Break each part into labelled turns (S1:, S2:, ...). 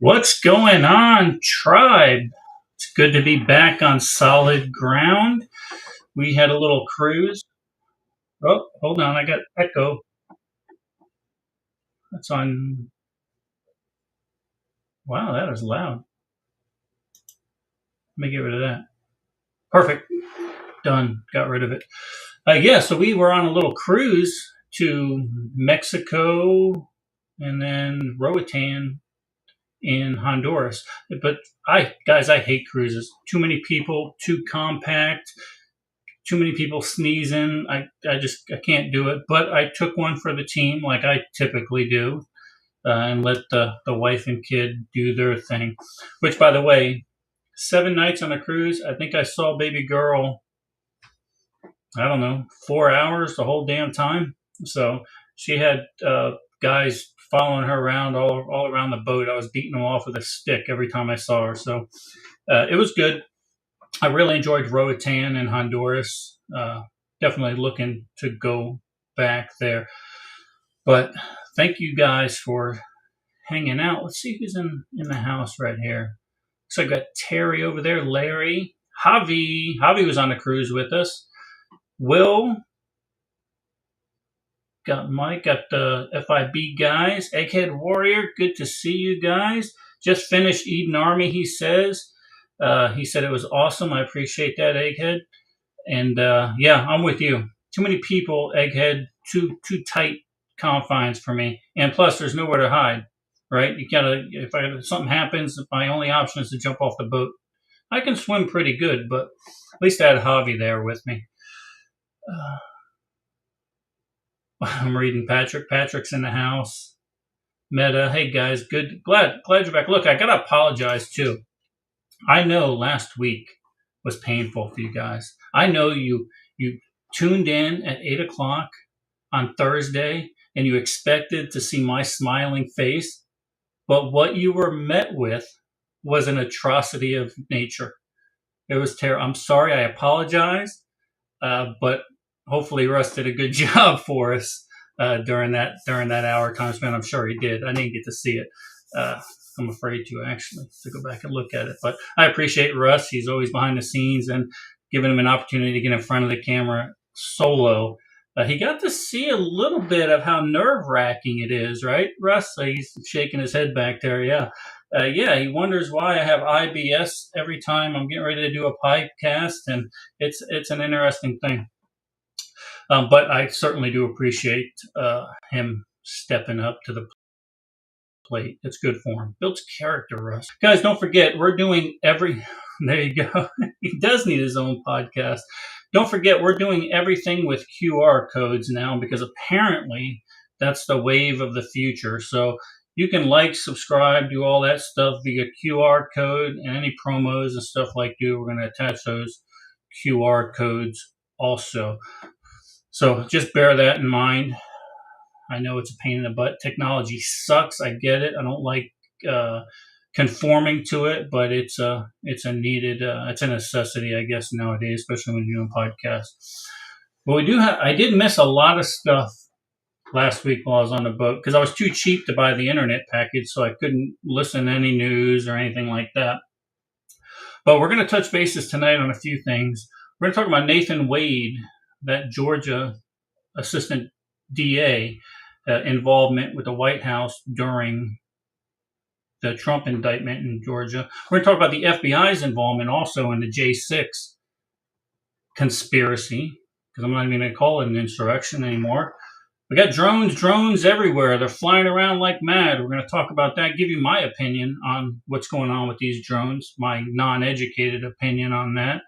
S1: What's going on, tribe? It's good to be back on solid ground. We had a little cruise. Oh, hold on, I got echo. That's on. Wow, that is loud. Let me get rid of that. Perfect. Done. Got rid of it. Yeah, so we were on a little cruise to Mexico and then Roatan in Honduras. But I hate cruises. Too many people, too compact, too many people sneezing. I can't do it. But I took one for the team, like I typically do, and let the wife and kid do their thing. Which, by the way, 7 nights on a cruise. I think I saw baby girl. I don't know, 4 hours the whole damn time. So she had guys following her around all around the boat. I was beating them off with a stick every time I saw her. So it was good. I really enjoyed Roatan and Honduras. Definitely looking to go back there. But thank you guys for hanging out. Let's see who's in the house right here. So I got Terry over there, Larry, Javi. Javi was on the cruise with us. Will, got Mike, got the FIB guys, Egghead Warrior. Good to see you guys. Just finished Eden Army, he says. He said it was awesome. I appreciate that, Egghead. And yeah, I'm with you. Too many people, Egghead, too tight confines for me. And plus, there's nowhere to hide, right? You gotta, if something happens, my only option is to jump off the boat. I can swim pretty good, but at least I had Javi there with me. I'm reading Patrick. Patrick's in the house. Meta, hey guys, good, glad you're back. Look, I gotta apologize too. I know last week was painful for you guys. I know you tuned in at 8 o'clock on Thursday and you expected to see my smiling face, but what you were met with was an atrocity of nature. It was terrible. I'm sorry. I apologize, but hopefully Russ did a good job for us during that hour time span. I'm sure he did. I didn't get to see it. I'm afraid to go back and look at it. But I appreciate Russ. He's always behind the scenes and giving him an opportunity to get in front of the camera solo. He got to see a little bit of how nerve-wracking it is, right, Russ? He's shaking his head back there, yeah. Yeah, he wonders why I have IBS every time I'm getting ready to do a podcast, and it's an interesting thing. But I certainly do appreciate him stepping up to the plate. It's good for him. Builds character, Russ. Guys, don't forget, we're doing every... There you go. He does need his own podcast. Don't forget, we're doing everything with QR codes now because apparently that's the wave of the future. So you can like, subscribe, do all that stuff via QR code, and any promos and stuff like you, we're going to attach those QR codes also. So just bear that in mind. I know it's a pain in the butt. Technology sucks. I get it. I don't like conforming to it, but it's a needed, it's a necessity, I guess, nowadays, especially when you're doing podcasts. But I did miss a lot of stuff last week while I was on the boat because I was too cheap to buy the internet package, so I couldn't listen to any news or anything like that. But we're going to touch bases tonight on a few things. We're going to talk about Nathan Wade, that Georgia assistant DA, involvement with the White House during the Trump indictment in Georgia. We're going to talk about the FBI's involvement also in the J6 conspiracy, because I'm not even going to call it an insurrection anymore. We got drones everywhere. They're flying around like mad. We're going to talk about that, give you my opinion on what's going on with these drones, my non-educated opinion on that.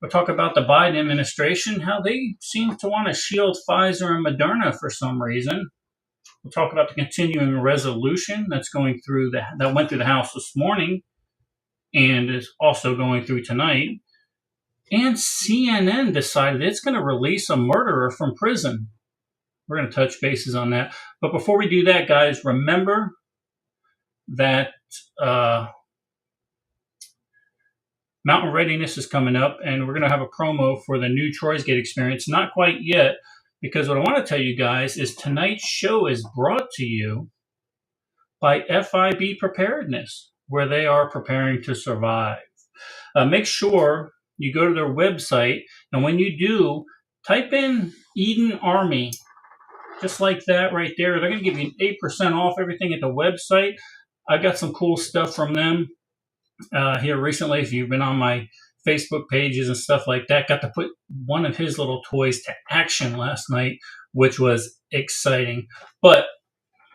S1: We'll talk about the Biden administration, how they seem to want to shield Pfizer and Moderna for some reason. We'll talk about the continuing resolution that went through the House this morning and is also going through tonight. And CNN decided it's going to release a murderer from prison. We're going to touch bases on that. But before we do that, guys, remember that Mountain Readiness is coming up, and we're going to have a promo for the new Troy's Gate experience. Not quite yet, because what I want to tell you guys is tonight's show is brought to you by FIB Preparedness, where they are preparing to survive. Make sure you go to their website, and when you do, type in Eden Army, just like that right there. They're going to give you 8% off everything at the website. I got some cool stuff from them here recently. If you've been on my Facebook pages and stuff like that, got to put one of his little toys to action last night, which was exciting. But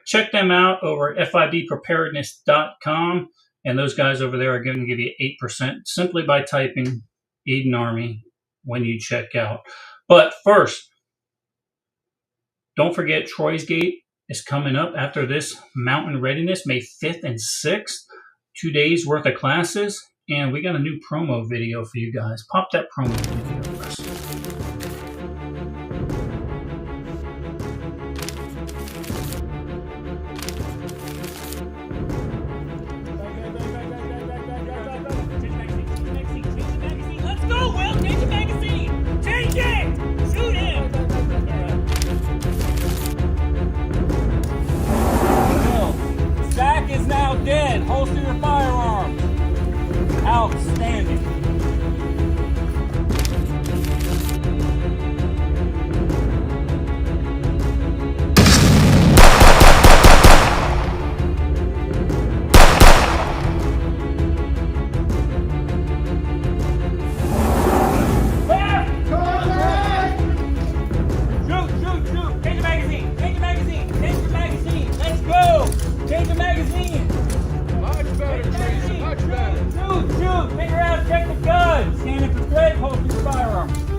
S1: check them out over at fibpreparedness.com. And those guys over there are going to give you 8% simply by typing Eden Army when you check out. But first, don't forget Troy's Gate is coming up after this Mountain Readiness, May 5th and 6th. 2 days worth of classes. And we got a new promo video for you guys. Pop that promo video for us.
S2: Let's go, Will! Change the magazine! Change it! Shoot him! Will, Zach is now dead. Holster your firearms. Outstanding.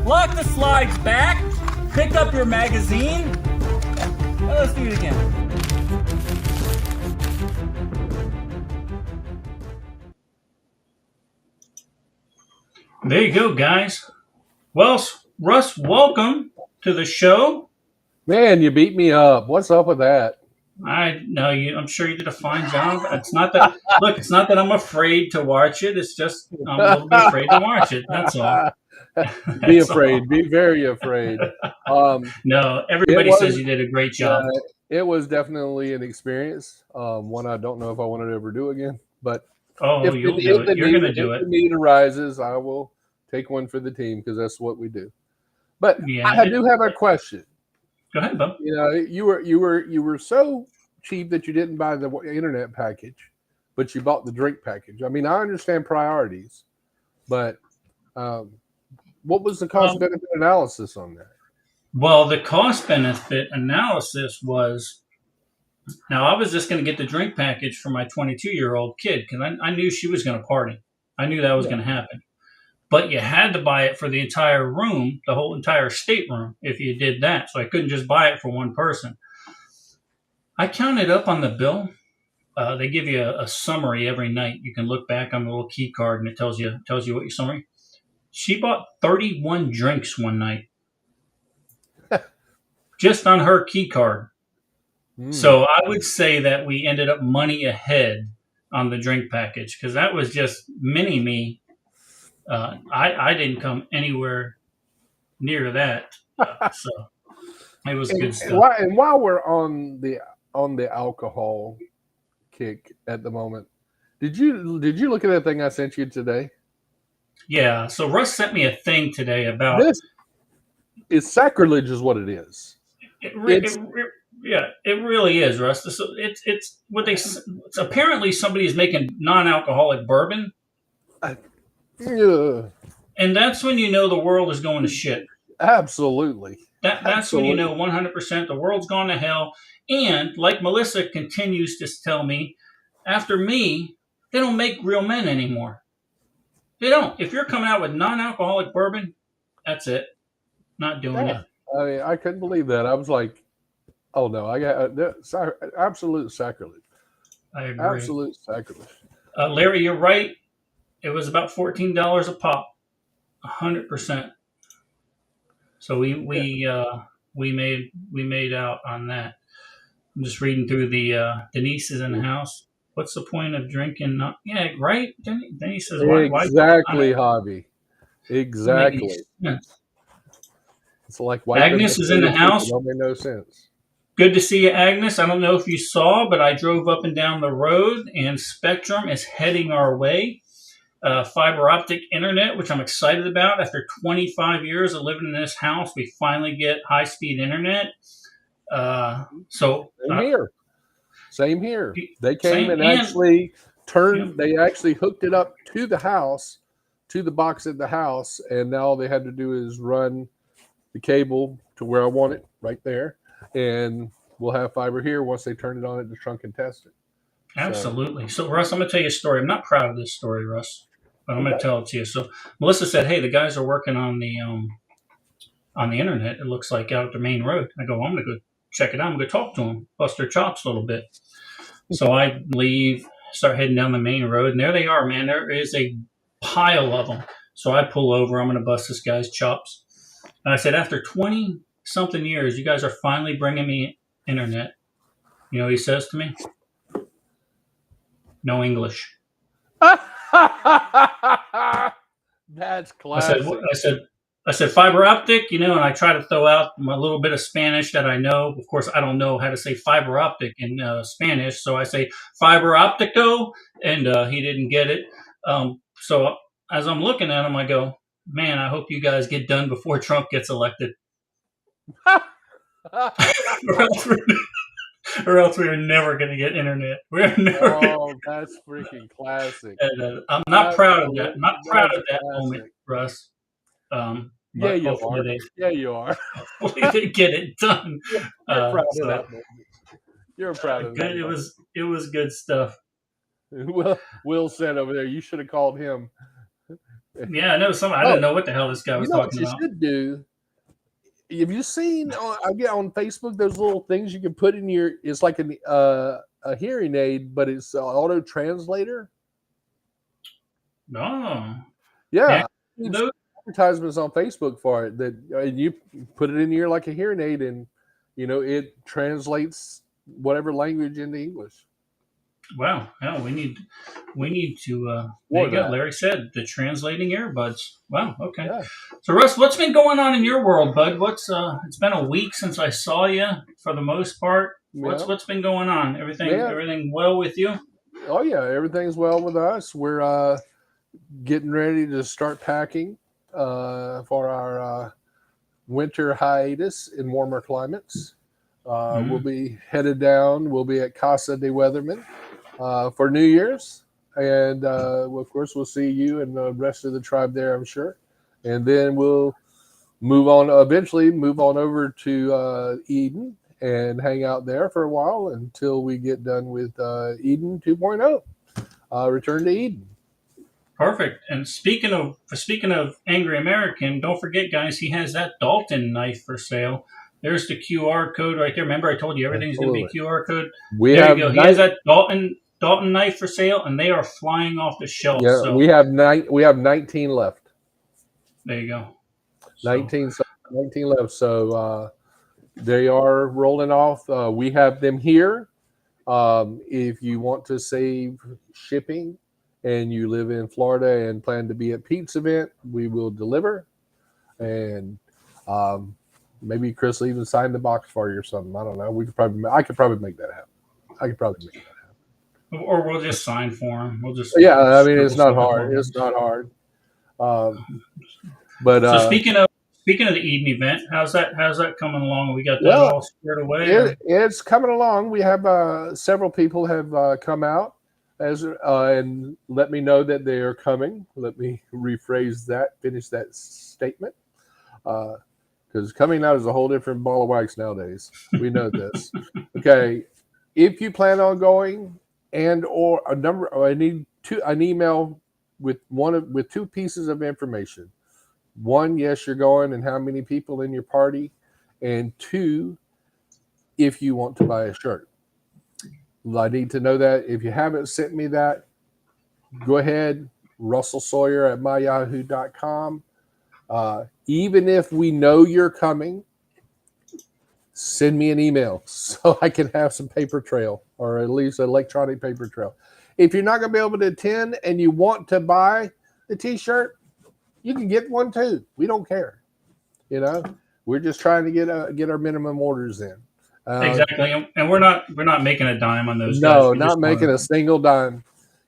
S2: Lock the slides back, pick up your magazine. Let's do it again.
S1: There you go, guys. Well, Russ, welcome to the show.
S3: Man, you beat me up. What's up with that?
S1: I know you. I'm sure you did a fine job. It's not that. Look, it's not that I'm afraid to watch it. It's just I'm a little bit afraid to watch it. That's all.
S3: Be afraid. All. Be very afraid.
S1: No, everybody says you did a great job.
S3: It was definitely an experience. One I don't know if I want to ever do again. But
S1: you'll do it. You're going to do it.
S3: If the need arises, I will take one for the team because that's what we do. But yeah, I do have a question.
S1: Go ahead, Bob.
S3: You know, you were so cheap that you didn't buy the internet package, but you bought the drink package. I mean, I understand priorities, but what was the cost benefit analysis on that?
S1: Well, the cost benefit analysis was, now I was just going to get the drink package for my 22-year-old kid because I knew she was going to party. I knew that was going to happen. But you had to buy it for the entire room, the whole entire stateroom, if you did that. So I couldn't just buy it for one person. I counted up on the bill. They give you a summary every night. You can look back on the little key card and it tells you what your summary. She bought 31 drinks one night, just on her key card. So I would say that we ended up money ahead on the drink package because that was just mini me. I didn't come anywhere near that, so it was good stuff.
S3: And while we're on the alcohol kick at the moment, did you look at that thing I sent you today?
S1: Yeah. So Russ sent me a thing today about
S3: this. Is sacrilege, is what it is.
S1: It really is, Russ. So it's what they. It's apparently somebody is making non-alcoholic bourbon.
S3: Yeah.
S1: And that's when you know the world is going to shit.
S3: Absolutely.
S1: That's when you know 100% the world's gone to hell. And like Melissa continues to tell me, after me, they don't make real men anymore. They don't. If you're coming out with non-alcoholic bourbon, that's it. Not doing it.
S3: I mean, I couldn't believe that. I was like, oh no, I got absolute sacrilege.
S1: I agree.
S3: Absolute sacrilege.
S1: Larry, you're right. It was about $14 a pop, 100%. So we made out on that. I'm just reading through the Denise is in the house. What's the point of drinking? Yeah, right. Denise says why
S3: exactly, hobby. Exactly. It's like
S1: Agnes is in the house.
S3: It don't make no sense.
S1: Good to see you, Agnes. I don't know if you saw, but I drove up and down the road, and Spectrum is heading our way. Fiber optic internet, which I'm excited about. After 25 years of living in this house, we finally get high-speed internet.
S3: Same here. Same here. They came and
S1: and
S3: actually turned.
S1: yeah,
S3: They actually hooked it up to the house, to the box at the house, and now all they had to do is run the cable to where I want it, right there, and we'll have fiber here once they turn it on at the trunk and test it.
S1: absolutely. So, Russ, I'm going to tell you a story. I'm not proud of this story, Russ, but I'm going
S3: Okay.
S1: to tell it to you. So, Melissa said, "Hey, the guys are working on the internet. It looks like out at the main road." I go, "I'm going to go check it out. I'm going to talk to them, bust their chops a little bit." So I leave, start heading down the main road, and there they are, man. There is a pile of them. So I pull over. I'm going to bust this guy's chops. And I said, after 20 something years, you guys are finally bringing me internet. You know what he says to me? No English.
S3: That's
S1: I
S3: classic.
S1: said fiber optic, and I try to throw out a little bit of Spanish that I know. Of course, I don't know how to say fiber optic in Spanish, so I say fiber optico, and he didn't get it. So as I'm looking at him, I go, man, I hope you guys get done before Trump gets elected. or else we are never going to get internet. We're never.
S3: That's freaking classic.
S1: And, I'm not proud of that. I'm not proud of that moment, Russ.
S3: Yeah, you are. Yeah, you are.
S1: Hopefully they get it done.
S3: You're proud of that moment. You're proud of that.
S1: It was good stuff.
S3: Will said over there, you should have called him.
S1: Yeah, I know I didn't know what the hell this guy was talking about.
S3: What you should do. Have you seen on Facebook those little things you can put in your? It's like a hearing aid, but it's an auto translator.
S1: No.
S3: Yeah. There's advertisements on Facebook for it that you put it in your like a hearing aid, and it translates whatever language into English.
S1: Wow. Yeah, we need to. There you go. Larry said the translating earbuds. Wow. Okay. Yeah. So Russ, what's been going on in your world, bud? It's been a week since I saw you for the most part. What's been going on? Everything well with you?
S3: Oh yeah, everything's well with us. We're getting ready to start packing for our winter hiatus in warmer climates. We'll be headed down. We'll be at Casa de Weatherman for New Year's. And, of course, we'll see you and the rest of the tribe there, I'm sure. And then we'll eventually move on over to Eden and hang out there for a while until we get done with Eden 2.0. Return to Eden.
S1: Perfect. And speaking of Angry American, don't forget, guys, he has that Dalton knife for sale. There's the QR code right there. Remember, I told you everything's going to be QR code. There you go. He has that Dalton knife for sale, and they are flying off the shelf.
S3: Yeah, so we have 19 left.
S1: There you go.
S3: 19 left. So they are rolling off. We have them here. If you want to save shipping and you live in Florida and plan to be at Pete's event, we will deliver. And maybe Chris will even sign the box for you or something. I don't know. I could probably make that happen.
S1: Or we'll just sign for him.
S3: I mean, it's not hard. It's not hard. But
S1: so speaking of the Eden event, how's that coming along? We got that all squared away.
S3: It's coming along. We have several people have come out and let me know that they are coming. Let me finish that statement. Because coming out is a whole different ball of wax nowadays. We know this. Okay, if you plan on going, I need an email with two pieces of information. One, yes, you're going, and how many people in your party, and two, if you want to buy a shirt. I need to know that. If you haven't sent me that, go ahead, russellsawyer@myyahoo.com. Even if we know you're coming, send me an email so I can have some paper trail, or at least electronic paper trail. If you're not going to be able to attend and you want to buy the t-shirt, you can get one too. We don't care. We're just trying to get our minimum orders in.
S1: Exactly, and we're not making a dime on those guys.
S3: No, not making a single dime.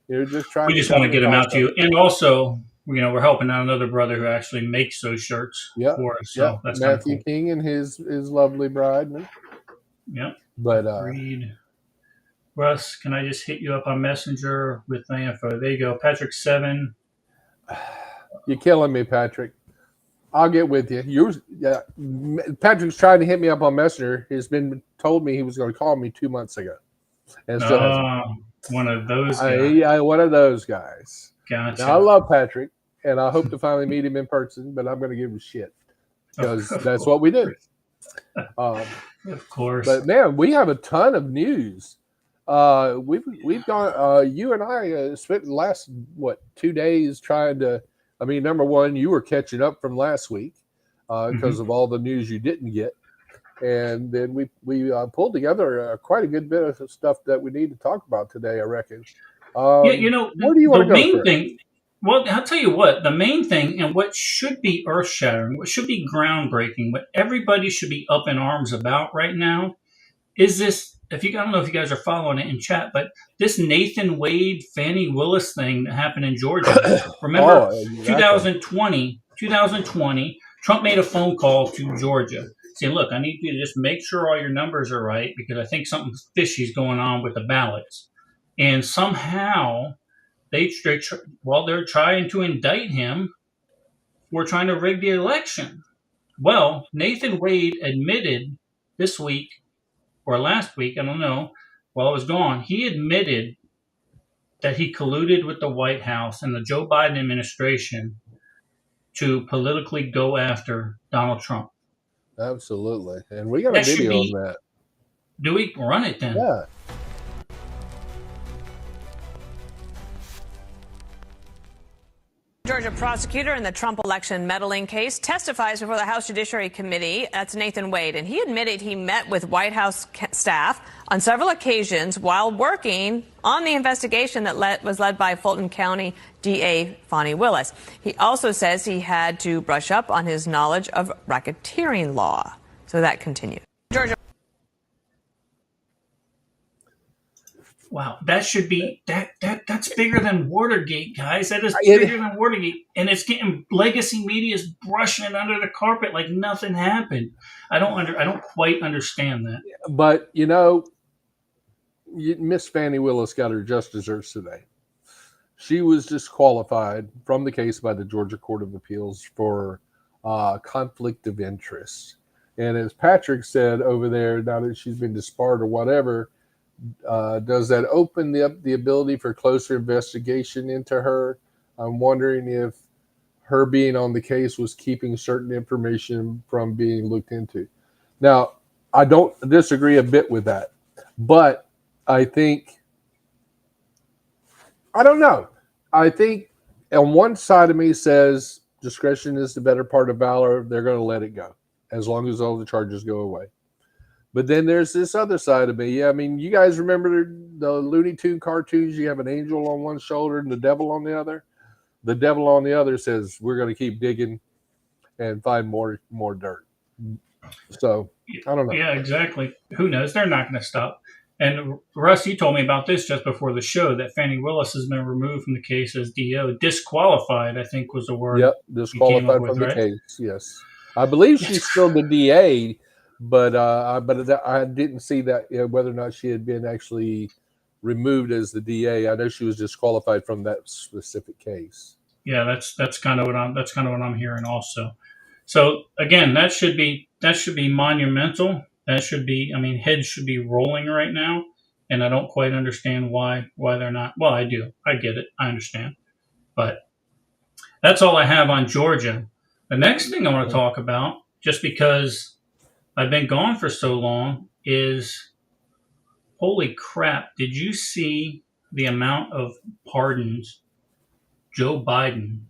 S3: You're just trying
S1: We
S3: to
S1: just want
S3: cover
S1: to
S3: the
S1: get them
S3: cost
S1: out to
S3: of
S1: you,
S3: it.
S1: and also, we're helping out another brother who actually makes those shirts
S3: Yeah,
S1: for us.
S3: yeah.
S1: So that's kind of
S3: Matthew
S1: cool.
S3: King and his lovely bride.
S1: Yep.
S3: But
S1: Read. Russ, can I just hit you up on Messenger with my info? There you go. Patrick 7.
S3: you're killing me, Patrick. I'll get with you. Patrick's trying to hit me up on Messenger. He's been told me he was going to call me 2 months ago, and still hasn't.
S1: One of those guys.
S3: One of those guys.
S1: Gotcha.
S3: Now I love Patrick, and I hope to finally meet him in person. But I'm going to give him shit because that's what we do.
S1: Of course.
S3: But man, we have a ton of news. We've gone. You and I spent the last 2 days trying to. I mean, number one, you were catching up from last week because of all the news you didn't get, and then we pulled together quite a good bit of stuff that we need to talk about today. I reckon.
S1: Yeah,
S3: where do you want to go
S1: main
S3: first?
S1: thing. Well, I'll tell you what. The main thing, and what should be earth-shattering, what should be groundbreaking, what everybody should be up in arms about right now, is this. I don't know if you guys are following it in chat, but this Nathan Wade, Fannie Willis thing that happened in Georgia. Remember, exactly. 2020, Trump made a phone call to Georgia saying, "Look, I need you to just make sure all your numbers are right because I think something fishy is going on with the ballots." And somehow they're trying to indict him for trying to rig the election. Well, Nathan Wade admitted this week or last week, I don't know, while I was gone, he admitted that he colluded with the White House and the Joe Biden administration to politically go after Donald Trump.
S3: Absolutely. And we got a video on that.
S1: Do we run it then?
S3: Yeah.
S4: Georgia prosecutor in the Trump election meddling case testifies before the House Judiciary Committee. That's Nathan Wade. And he admitted he met with White House staff on several occasions while working on the investigation that was led by Fulton County DA Fannie Willis. He also says he had to brush up on his knowledge of racketeering law. So that continued. Georgia.
S1: Wow, that should be that's bigger than Watergate, guys. That is bigger than Watergate, and it's getting legacy media is brushing it under the carpet like nothing happened. I don't quite understand that.
S3: But Miss Fannie Willis got her just desserts today. She was disqualified from the case by the Georgia Court of Appeals for conflict of interest. And as Patrick said over there, now that she's been disbarred or whatever. Does that open the ability for closer investigation into her? I'm wondering if her being on the case was keeping certain information from being looked into. Now, I don't disagree a bit with that, but I don't know. I think on one side of me says discretion is the better part of valor. They're going to let it go as long as all the charges go away. But then there's this other side of me. Yeah, I mean, you guys remember the Looney Tune cartoons? You have an angel on one shoulder and the devil on the other. The devil on the other says, we're going to keep digging and find more dirt. So, I don't know.
S1: Yeah, exactly. Who knows? They're not going to stop. And Russ, you told me about this just before the show, that Fannie Willis has been removed from the case as DO. Disqualified, I think was the word.
S3: Yep, disqualified from the case, yes. I believe she's still the DA. But I didn't see that whether or not she had been actually removed as the DA. I know she was disqualified from that specific case.
S1: Yeah, that's kind of what I'm hearing also. So again, that should be monumental. That should be. I mean, heads should be rolling right now, and I don't quite understand why they're not. Well, I do. I get it. I understand. But that's all I have on Georgia. The next thing I want to talk about, just because I've been gone for so long, is holy crap. Did you see the amount of pardons Joe Biden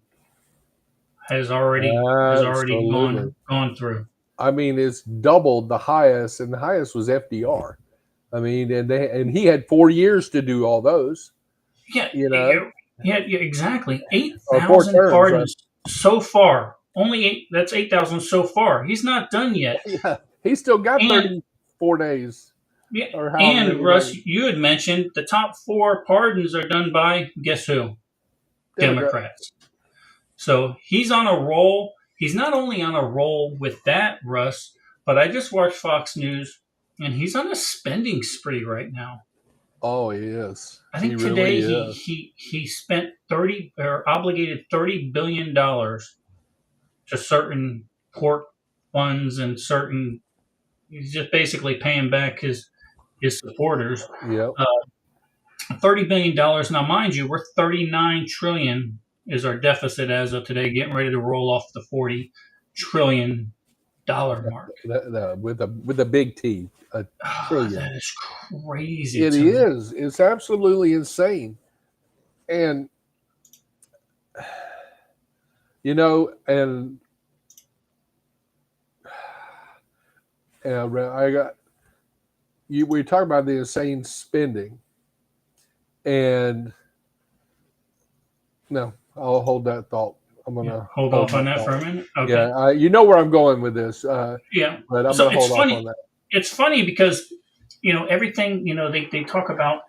S1: has already gone through?
S3: I mean, it's doubled the highest, and the highest was FDR. I mean, and he had 4 years to do all those.
S1: Yeah, yeah, exactly. 8,000 pardons so far. Only 8. That's 8,000 so far. He's not done yet.
S3: Yeah. He's still got 4 days.
S1: Yeah.
S3: Or how
S1: And
S3: many
S1: Russ,
S3: days.
S1: you had mentioned the top 4 pardons are done by guess who?
S3: Democrat.
S1: Democrats. So he's on a roll. He's not only on a roll with that, Russ, but I just watched Fox News, and he's on a spending spree right now.
S3: Oh, he is.
S1: I think
S3: He
S1: today
S3: really is.
S1: he spent 30 or obligated $30 billion to certain court funds and certain. He's just basically paying back his supporters.
S3: Yep.
S1: $30 billion. Now, mind you, we're 39 trillion is our deficit as of today, getting ready to roll off the $40 trillion mark.
S3: With a big T, a trillion.
S1: That is crazy.
S3: It is. It's absolutely insane. And and I got you. We talk about the insane spending, and no, I'll hold that thought. I'm gonna
S1: hold off on that for a minute. Okay.
S3: Yeah, you know where I'm going with this.
S1: Yeah,
S3: but I'm
S1: so
S3: gonna hold off on that.
S1: It's funny because everything they talk about.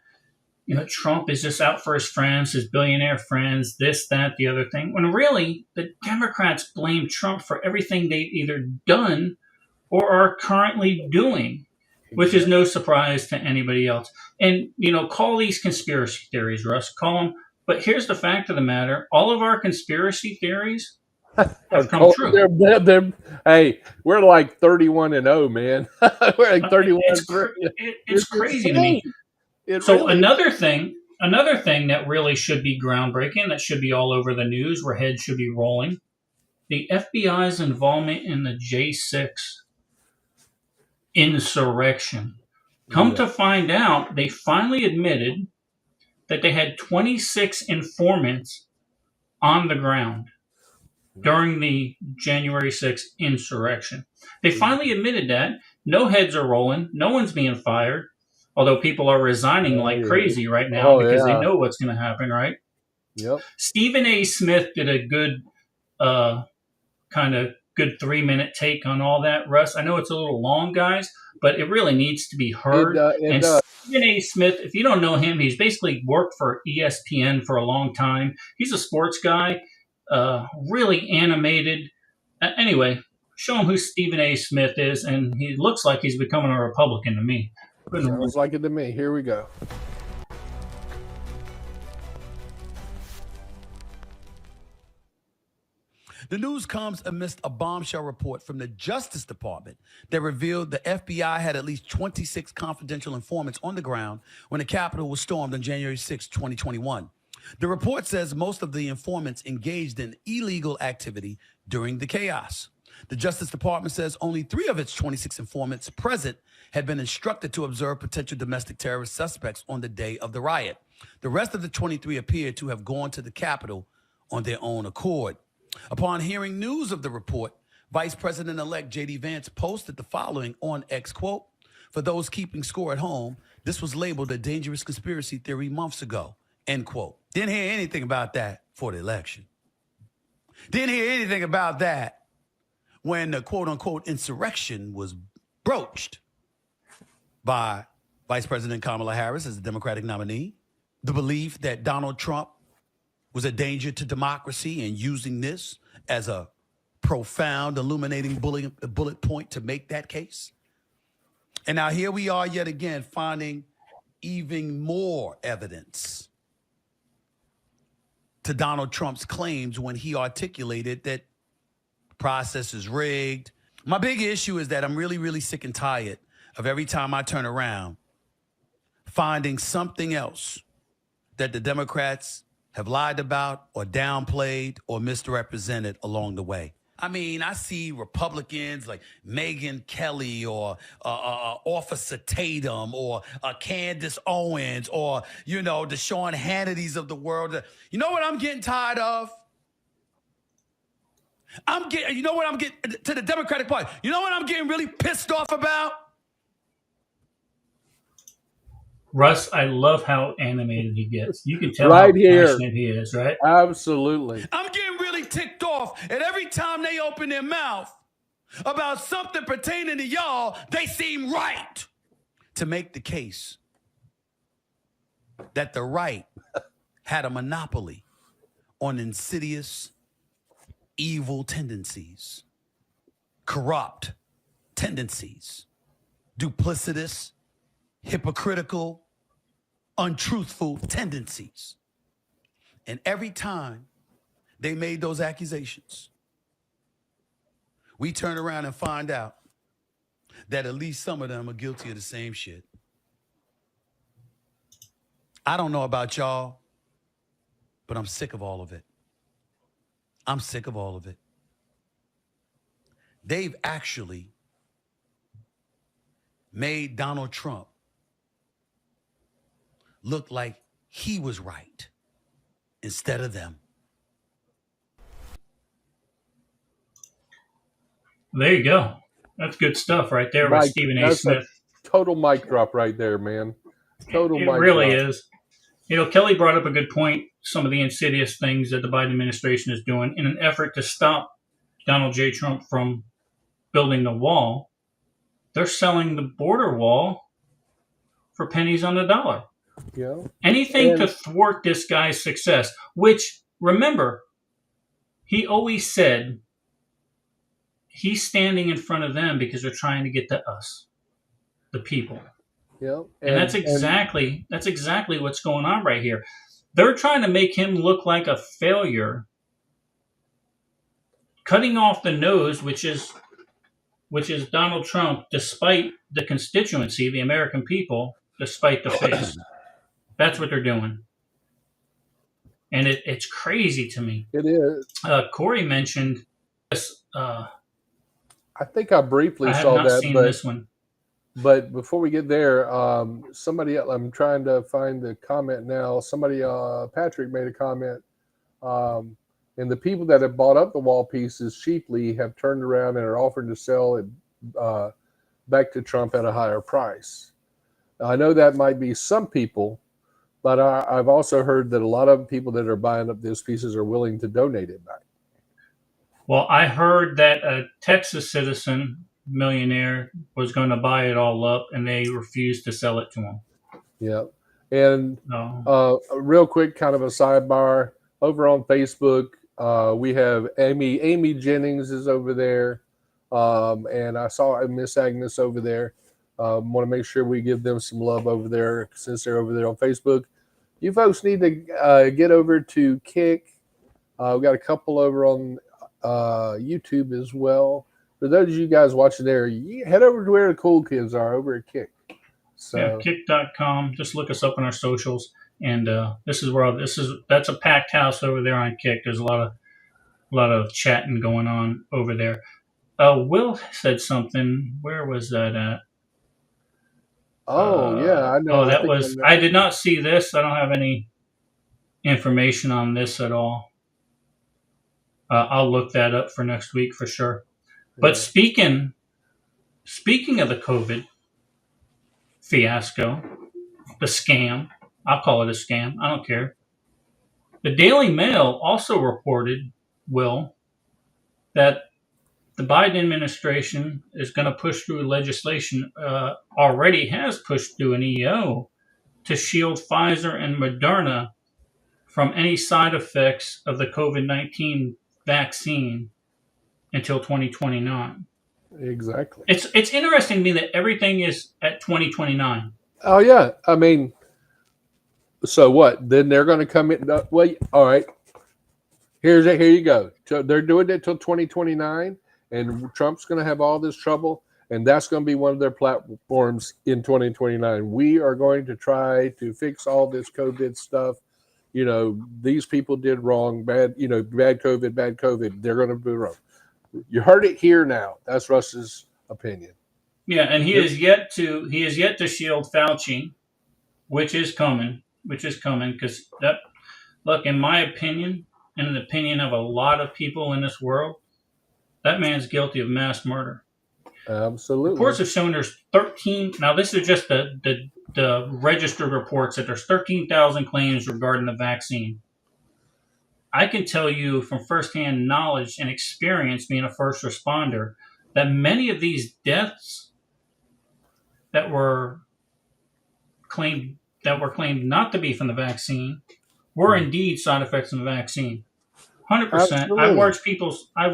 S1: Trump is just out for his friends, his billionaire friends, this, that, the other thing. When really, the Democrats blame Trump for everything they've either done or are currently doing, which is no surprise to anybody else. And, call these conspiracy theories, Russ, call them. But here's the fact of the matter. All of our conspiracy theories have come true.
S3: Hey, we're like 31-0, man. We're like 31.
S1: It's crazy to me. Another thing that really should be groundbreaking, that should be all over the news, where heads should be rolling, the FBI's involvement in the J6 insurrection. Come to find out, they finally admitted that they had 26 informants on the ground during the January 6th insurrection. They finally admitted that. No heads are rolling. No one's being fired. Although people are resigning like crazy right now because they know what's going to happen, right?
S3: Yep.
S1: Stephen A. Smith did a good, kind of good 3-minute take on all that, Russ. I know it's a little long, guys, but it really needs to be heard. And Stephen A. Smith, if you don't know him, he's basically worked for ESPN for a long time. He's a sports guy, really animated. Anyway, show him who Stephen A. Smith is, and he looks like he's becoming a Republican to me.
S3: Sounds like it to me. Here we go.
S5: The news comes amidst a bombshell report from the Justice Department that revealed the FBI had at least 26 confidential informants on the ground when the Capitol was stormed on January 6, 2021. The report says most of the informants engaged in illegal activity during the chaos. The Justice Department says only 3 of its 26 informants present had been instructed to observe potential domestic terrorist suspects on the day of the riot. The rest of the 23 appear to have gone to the Capitol on their own accord. Upon hearing news of the report, Vice President-elect J.D. Vance posted the following on X, quote, "For those keeping score at home, this was labeled a dangerous conspiracy theory months ago," end quote. Didn't hear anything about that for the election. Didn't hear anything about that when the quote-unquote insurrection was broached by Vice President Kamala Harris as the Democratic nominee. The belief that Donald Trump was a danger to democracy and using this as a profound, illuminating bullet point to make that case. And now here we are yet again finding even more evidence to Donald Trump's claims when he articulated that the process is rigged. My big issue is that I'm really, really sick and tired of every time I turn around finding something else that the Democrats have lied about or downplayed or misrepresented along the way. I mean, I see Republicans like Megyn Kelly or Officer Tatum or Candace Owens or, the Sean Hannitys of the world. You know what I'm getting tired of? You know what I'm getting to the Democratic Party? You know what I'm getting really pissed off about?
S1: Russ, I love how animated he gets. You can tell
S3: right
S1: how
S3: here.
S1: passionate he is, right?
S3: Absolutely.
S5: I'm getting really ticked off, and every time they open their mouth about something pertaining to y'all, they seem right to make the case that the right had a monopoly on insidious, evil tendencies, corrupt tendencies, duplicitous, hypocritical, untruthful tendencies. And every time they made those accusations, we turn around and find out that at least some of them are guilty of the same shit. I don't know about y'all, but I'm sick of all of it. I'm sick of all of it. They've actually made Donald Trump look like he was right instead of them.
S1: There you go. That's good stuff right there with Stephen A. Smith.
S3: Total mic drop right there, man. Total mic drop.
S1: It really is. You know, Kelly brought up a good point, some of the insidious things that the Biden administration is doing in an effort to stop Donald J. Trump from building the wall. They're selling the border wall for pennies on the dollar.
S3: Yeah.
S1: Anything to thwart this guy's success, which, remember, he always said he's standing in front of them because they're trying to get to us, the people.
S3: Yeah.
S1: And that's exactly what's going on right here. They're trying to make him look like a failure, cutting off the nose, which is Donald Trump, despite the constituency, the American people, despite the face. That's what they're doing. And it's crazy to me.
S3: It is.
S1: Corey mentioned this.
S3: I think I briefly
S1: I
S3: saw
S1: have not
S3: that,
S1: seen
S3: but
S1: this one.
S3: But before we get there, somebody else, I'm trying to find the comment now. Somebody, Patrick, made a comment. And the people that have bought up the wall pieces cheaply have turned around and are offering to sell it back to Trump at a higher price. Now, I know that might be some people, but I've also heard that a lot of people that are buying up these pieces are willing to donate it back.
S1: Well, I heard that a Texas citizen millionaire was going to buy it all up, and they refused to sell it to him.
S3: Yeah. And real quick, kind of a sidebar, over on Facebook, we have Amy Jennings is over there, and I saw Miss Agnes over there. Want to make sure we give them some love over there since they're over there on Facebook. You folks need to get over to Kick. We've got a couple over on YouTube as well. For those of you guys watching there, you head over to where the cool kids are over at Kick. So
S1: yeah, kick.com. Just look us up on our socials. And that's a packed house over there on Kick. There's a lot of chatting going on over there. Will said something. Where was that at?
S3: Oh, yeah, I know.
S1: I did not see this. I don't have any information on this at all. I'll look that up for next week for sure. But speaking of the COVID fiasco, the scam, I'll call it a scam. I don't care. The Daily Mail also reported, Will, that the Biden administration is going to push through legislation, already has pushed through an EO to shield Pfizer and Moderna from any side effects of the COVID-19 vaccine until 2029.
S3: Exactly.
S1: It's interesting to me that everything is at 2029.
S3: Oh, yeah. I mean, so what? Then they're going to come in. Well, all right. Here you go. So they're doing it till 2029, and Trump's going to have all this trouble, and that's going to be one of their platforms in 2029. We are going to try to fix all this COVID stuff. You know, these people did wrong, bad COVID. They're going to do wrong. You heard it here now. That's Russ's opinion.
S1: Yeah, and he is yet to shield Fauci, which is coming because that, look, in my opinion, and in the opinion of a lot of people in this world, that man's guilty of mass murder.
S3: Absolutely.
S1: Reports have shown there's 13. Now, this is just the registered reports that there's 13,000 claims regarding the vaccine. I can tell you from firsthand knowledge and experience being a first responder that many of these deaths that were claimed not to be from the vaccine were indeed side effects of the vaccine. 100%.
S3: Absolutely.
S1: I've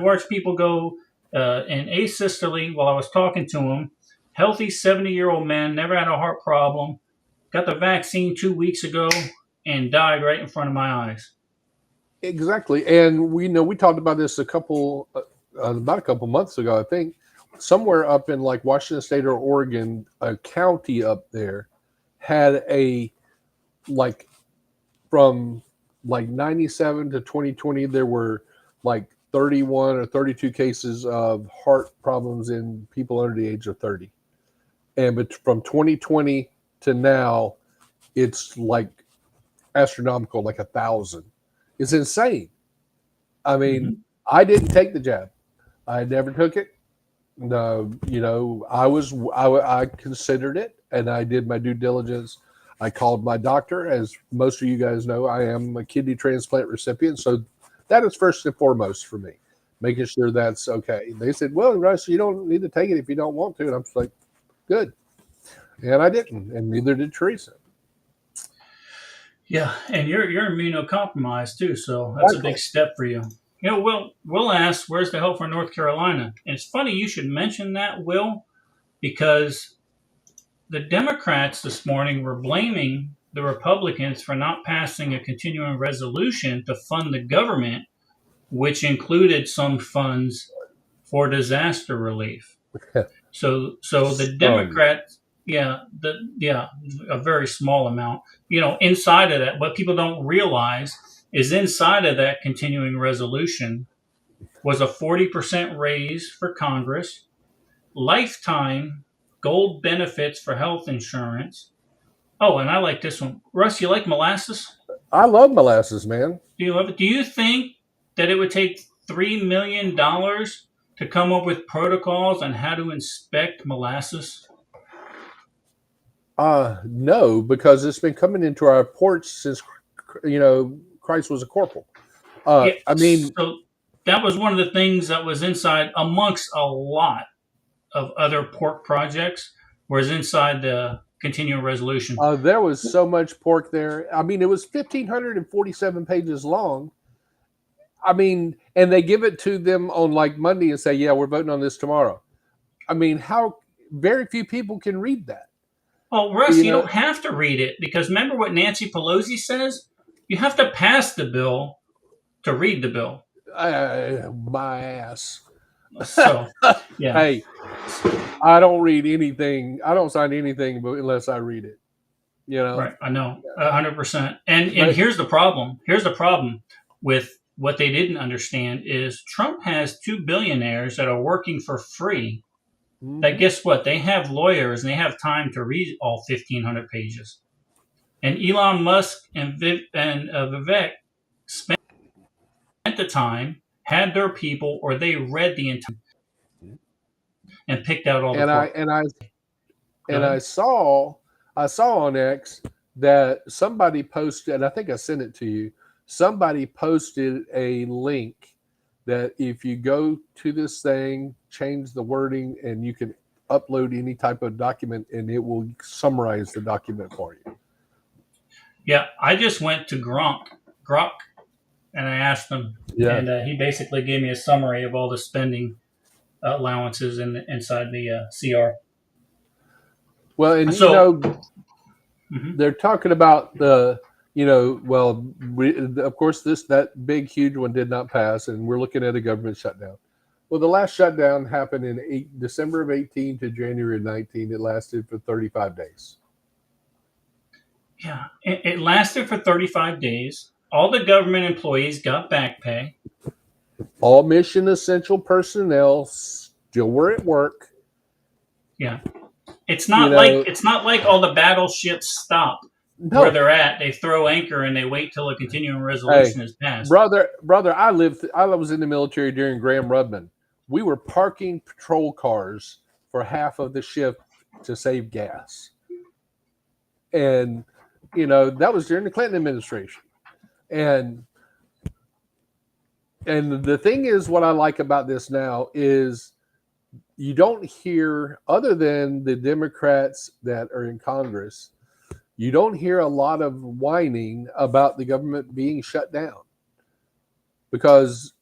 S1: watched people go in asystole while I was talking to them. Healthy 70-year-old man, never had a heart problem, got the vaccine 2 weeks ago, and died right in front of my eyes.
S3: Exactly. And we talked about this about a couple months ago, I think, somewhere up in like Washington State or Oregon, a county up there had like from like 97 to 2020, there were like 31 or 32 cases of heart problems in people under the age of 30. But from 2020 to now, it's like astronomical, like 1,000. It's insane. I mean, I didn't take the jab. I never took it. No, I considered it, and I did my due diligence. I called my doctor. As most of you guys know, I am a kidney transplant recipient, so that is first and foremost for me, making sure that's okay. They said, "Well, Russ, you don't need to take it if you don't want to," and I'm just like, "Good," and I didn't, and neither did Teresa.
S1: Yeah, and you're immunocompromised too, so that's a big step for you. Will asked, "Where's the help for North Carolina?" And it's funny you should mention that, Will, because the Democrats this morning were blaming the Republicans for not passing a continuing resolution to fund the government, which included some funds for disaster relief. So the Democrats, a very small amount. Inside of that, what people don't realize is inside of that continuing resolution was a 40% raise for Congress, lifetime gold benefits for health insurance. Oh, and I like this one. Russ, you like molasses?
S3: I love molasses, man.
S1: Do you love it? Do you think that it would take $3 million to come up with protocols on how to inspect molasses?
S3: No, because it's been coming into our ports since Christ was a corporal. I mean,
S1: so that was one of the things that was inside, amongst a lot of other pork projects, was inside the continuing resolution.
S3: There was so much pork there. I mean, it was 1,547 pages long. I mean, and they give it to them on like Monday and say, "Yeah, we're voting on this tomorrow." I mean, how very few people can read that.
S1: Well, Russ, you don't have to read it, because remember what Nancy Pelosi says? You have to pass the bill to read the bill.
S3: My ass.
S1: So, yeah.
S3: Hey, I don't read anything. I don't sign anything unless I read it.
S1: Right. I know, 100%. And here's the problem. Here's the problem with what they didn't understand is Trump has 2 billionaires that are working for free. That, guess what? They have lawyers and they have time to read all 1,500 pages. And Elon Musk and Vivek spent the time, had their people, or they read the entire and picked out all the
S3: I saw on X that somebody posted, and I think I sent it to you. Somebody posted a link that if you go to this thing, change the wording, and you can upload any type of document, and it will summarize the document for you.
S1: Yeah, I just went to Grok, and I asked him, and he basically gave me a summary of all the spending allowances inside the CR.
S3: Well, and they're talking about the, of course, that big, huge one did not pass, and we're looking at a government shutdown. Well, the last shutdown happened in December of 18 to January of 19. It lasted for 35 days.
S1: Yeah, it lasted for 35 days. All the government employees got back pay.
S3: All mission essential personnel still were at work.
S1: Yeah. It's not like all the battleships stop where they're at. They throw anchor and they wait till a continuing resolution is passed.
S3: Brother, I was in the military during Graham Rudman. We were parking patrol cars for half of the shift to save gas. And, that was during the Clinton administration. And the thing is, what I like about this now is you don't hear, other than the Democrats that are in Congress, you don't hear a lot of whining about the government being shut down. Because,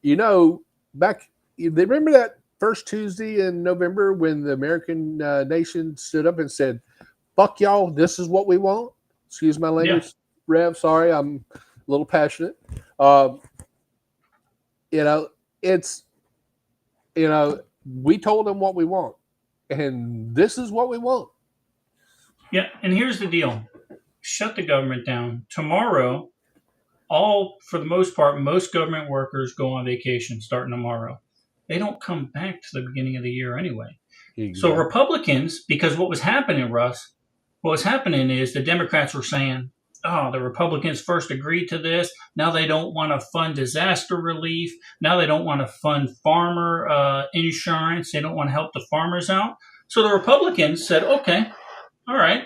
S3: back, they remember that first Tuesday in November when the American nation stood up and said, fuck y'all, this is what we want? Excuse my language,
S1: Yeah.
S3: Rev. Sorry, I'm a little passionate. It's, we told them what we want, and this is what we want.
S1: Yeah, and here's the deal. Shut the government down. Tomorrow, for the most part, most government workers go on vacation starting tomorrow. They don't come back to the beginning of the year anyway. So
S3: Exactly.
S1: Republicans, because what was happening, Russ, what was happening is the Democrats were saying, oh, the Republicans first agreed to this. Now they don't want to fund disaster relief. Now they don't want to fund farmer insurance. They don't want to help the farmers out. So the Republicans said, okay, all right,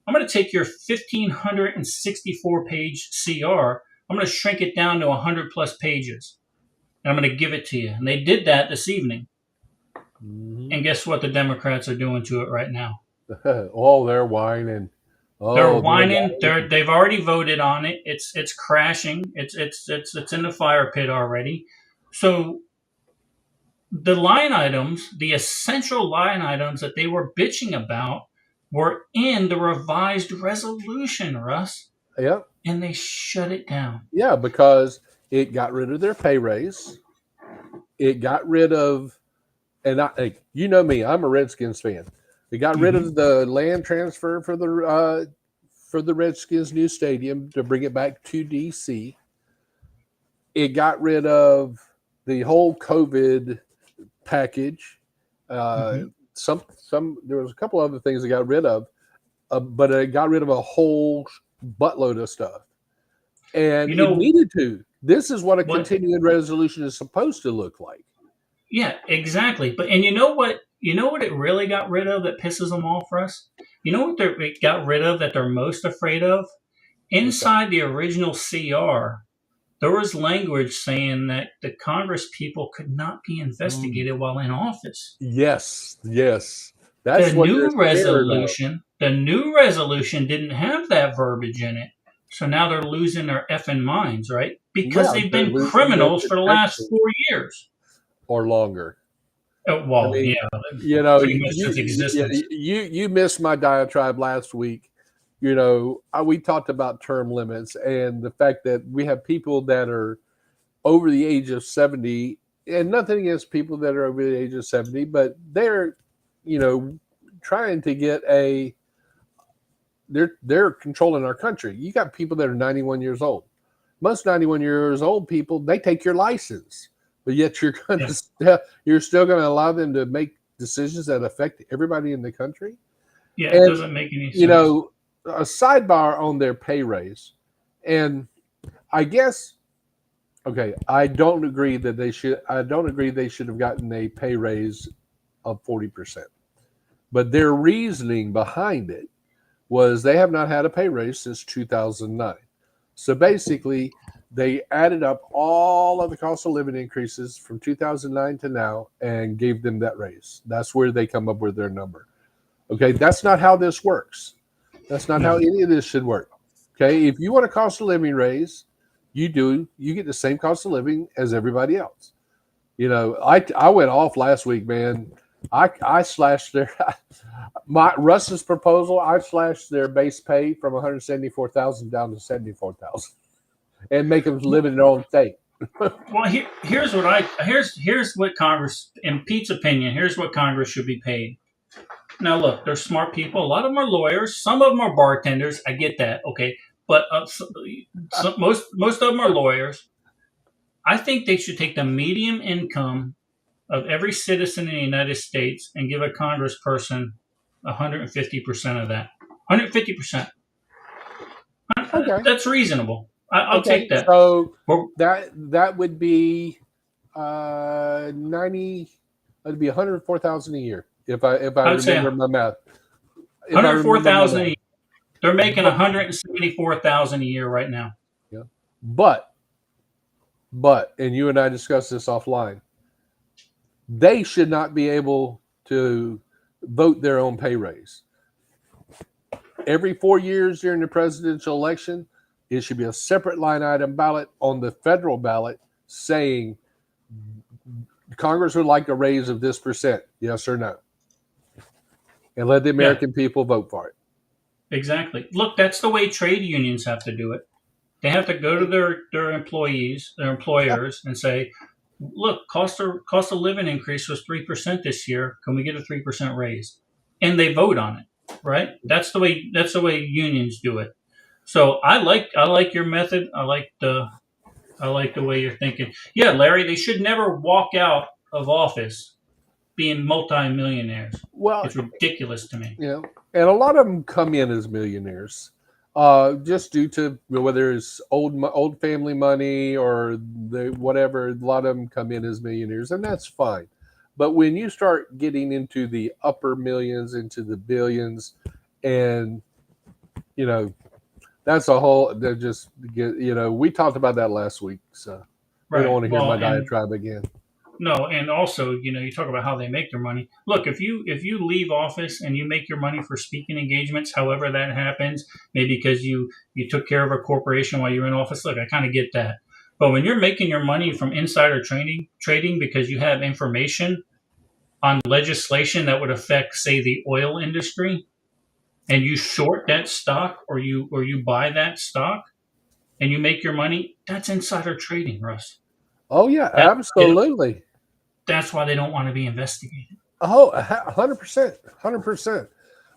S1: I'm going to take your 1,564 page CR. I'm going to shrink it down to 100 plus pages. And I'm going to give it to you. And they did that this evening.
S3: Mm-hmm.
S1: And guess what the Democrats are doing to it right now?
S3: Oh, they're whining. Oh,
S1: They're whining. They've already voted on it. It's crashing. It's in the fire pit already. So the line items, the essential line items that they were bitching about, were in the revised resolution, Russ.
S3: Yep.
S1: And they shut it down.
S3: Yeah, because it got rid of their pay raise. It got rid of, and you know me, I'm a Redskins fan. They got rid of the land transfer for the Redskins' new stadium to bring it back to DC. It got rid of the whole COVID package. Some there was a couple other things it got rid of, but it got rid of a whole buttload of stuff. And it needed to. This is what a continuing resolution is supposed to look like.
S1: Yeah, exactly. And you know what? You know what it really got rid of that pisses them off, Russ? You know what it got rid of that they're most afraid of? Inside the original CR, there was language saying that the Congress people could not be investigated while in office.
S3: Yes. That's
S1: the
S3: what
S1: new resolution. The new resolution didn't have that verbiage in it. So now they're losing their effing minds, right? Because they've been criminals for the last 4 years.
S3: Or longer.
S1: Well,
S3: pretty much since existence. You missed my diatribe last week. We talked about term limits and the fact that we have people that are over the age of 70, and nothing against people that are over the age of 70, but they're, trying to get they're controlling our country. You got people that are 91 years old. Most 91 years old people, they take your license. But yet you're still going to allow them to make decisions that affect everybody in the country.
S1: Yeah, it doesn't make any sense.
S3: A sidebar on their pay raise, and I guess, okay, I don't agree they should have gotten a pay raise of 40%. But their reasoning behind it was they have not had a pay raise since 2009. So basically, they added up all of the cost of living increases from 2009 to now and gave them that raise. That's where they come up with their number. Okay, that's not how this works. That's not how any of this should work. Okay, if you want a cost of living raise, you get the same cost of living as everybody else. I went off last week, man. I slashed Russ's proposal. I slashed their base pay from $174,000 down to $74,000. And make them live in their own state.
S1: Well, here's what Congress, in Pete's opinion, here's what Congress should be paid. Now, look, they're smart people. A lot of them are lawyers. Some of them are bartenders. I get that, okay, but most of them are lawyers. I think they should take the median income of every citizen in the United States and give a congressperson 150% of that. 150%. Okay. That's reasonable. I'll take that.
S3: So that would be 90. That'd be 104,000 a year if I remember my math.
S1: 104,000 a year. They're making 174,000 a year right now.
S3: Yeah, but and you and I discussed this offline. they should not be able to vote their own pay raise. Every 4 years during the presidential election, it should be a separate line item ballot on the federal ballot saying Congress would like a raise of this percent, yes or no. And let the American people vote for it.
S1: Exactly. Look, that's the way trade unions have to do it. They have to go to their employees, their employers, and say, look, cost of living increase was 3% this year. Can we get a 3% raise? And they vote on it, right? That's the way unions do it. So I like your method. I like the way you're thinking. Yeah, Larry, they should never walk out of office being multimillionaires.
S3: Well,
S1: it's ridiculous to me.
S3: Yeah, and a lot of them come in as millionaires, just due to whether it's old family money or whatever. A lot of them come in as millionaires, and that's fine. But when you start getting into the upper millions, into the billions, and that's a whole. They're just we talked about that last week, so I don't want to hear my diatribe again.
S1: No, and also, you talk about how they make their money. Look, if you leave office and you make your money for speaking engagements, however that happens, maybe because you took care of a corporation while you were in office, look, I kind of get that. But when you're making your money from insider trading because you have information on legislation that would affect, say, the oil industry, and you short that stock or you buy that stock and you make your money, that's insider trading, Russ.
S3: Oh, yeah, absolutely.
S1: That's why they don't want to be investigated.
S3: Oh, 100%, 100%.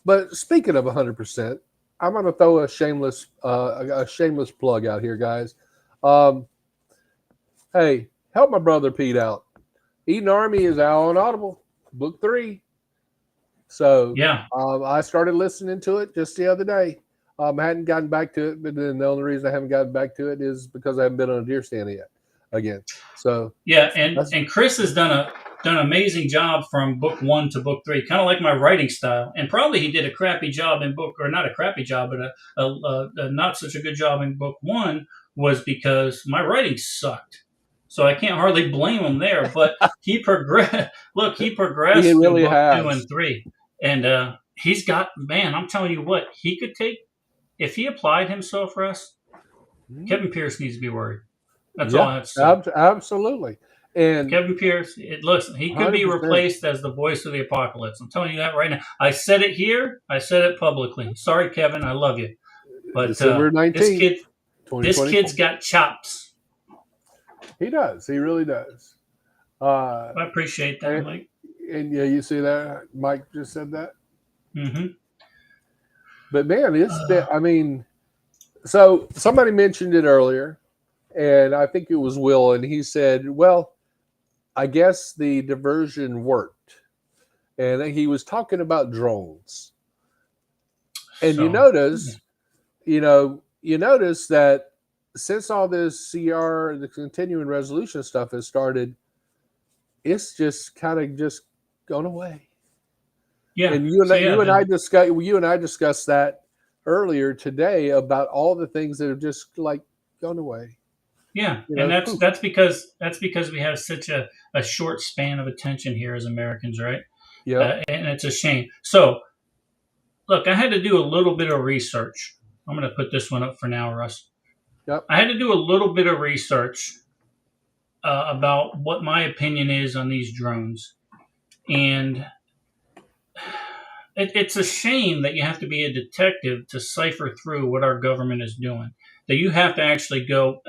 S3: But speaking of 100%, I'm going to throw a shameless plug out here, guys. Hey, help my brother Pete out. Eden Army is out on Audible, book 3. So
S1: yeah,
S3: I started listening to it just the other day. I hadn't gotten back to it, but then the only reason I haven't gotten back to it is because I haven't been on a deer stand yet. Again, so
S1: yeah, and Chris has done an amazing job from book 1 to book 3, kind of like my writing style. And probably he did a crappy job in book, or not a crappy job, but a not such a good job in book 1 was because my writing sucked. So I can't hardly blame him there. But he progressed. Look, he progressed
S3: he really
S1: in book
S3: has.
S1: 2 and 3, and he's got, man. I'm telling you what, he could take if he applied himself, Russ. Kevin Pierce needs to be worried. That's all I have to say.
S3: Absolutely. And
S1: Kevin Pierce, listen, he could 100%. Be replaced as the voice of the apocalypse. I'm telling you that right now. I said it here. I said it publicly. Sorry, Kevin. I love you. But this kid's got chops.
S3: He does. He really does.
S1: I appreciate that, Mike.
S3: And yeah, you see that? Mike just said that?
S1: Mm-hmm.
S3: But man, I mean, so somebody mentioned it earlier. And I think it was Will, and he said, well, I guess the diversion worked. And he was talking about drones. And you notice that since all this the continuing resolution stuff has started, it's just kind of just gone away.
S1: Yeah.
S3: And you and I discussed that earlier today about all the things that have just like gone away.
S1: Yeah, and that's because we have such a short span of attention here as Americans, right?
S3: Yeah,
S1: and it's a shame. So, look, I had to do a little bit of research. I'm going to put this one up for now, Russ.
S3: Yep.
S1: I had to do a little bit of research about what my opinion is on these drones, and it's a shame that you have to be a detective to cipher through what our government is doing. That you have to actually go.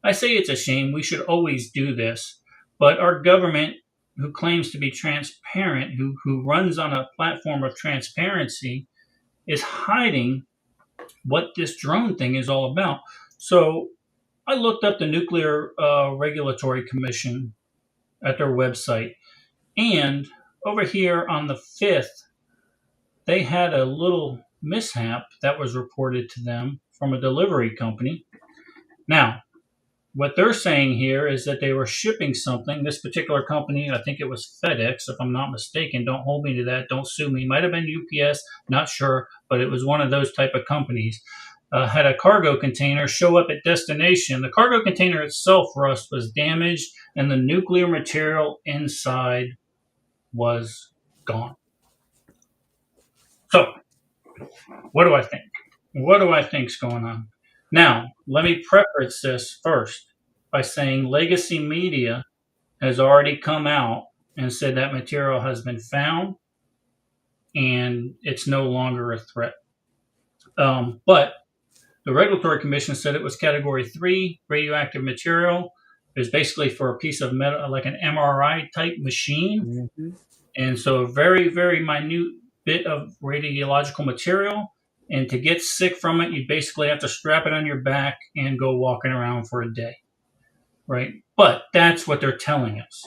S1: I say it's a shame. We should always do this. But our government, who claims to be transparent, who runs on a platform of transparency, is hiding what this drone thing is all about. So I looked up the Nuclear Regulatory Commission at their website. And over here on the 5th, they had a little mishap that was reported to them from a delivery company. Now, what they're saying here is that they were shipping something. This particular company, I think it was FedEx, if I'm not mistaken. Don't hold me to that. Don't sue me. Might have been UPS, not sure, but it was one of those type of companies. Had a cargo container show up at destination. The cargo container itself, Russ, was damaged, and the nuclear material inside was gone. So, what do I think? What do I think's going on? Now, let me preface this first by saying legacy media has already come out and said that material has been found and it's no longer a threat. But the Regulatory Commission said it was Category 3 radioactive material. It was basically for a piece of metal, like an MRI type machine.
S3: Mm-hmm.
S1: And so a very, very minute bit of radiological material. And to get sick from it, you basically have to strap it on your back and go walking around for a day. Right? But that's what they're telling us.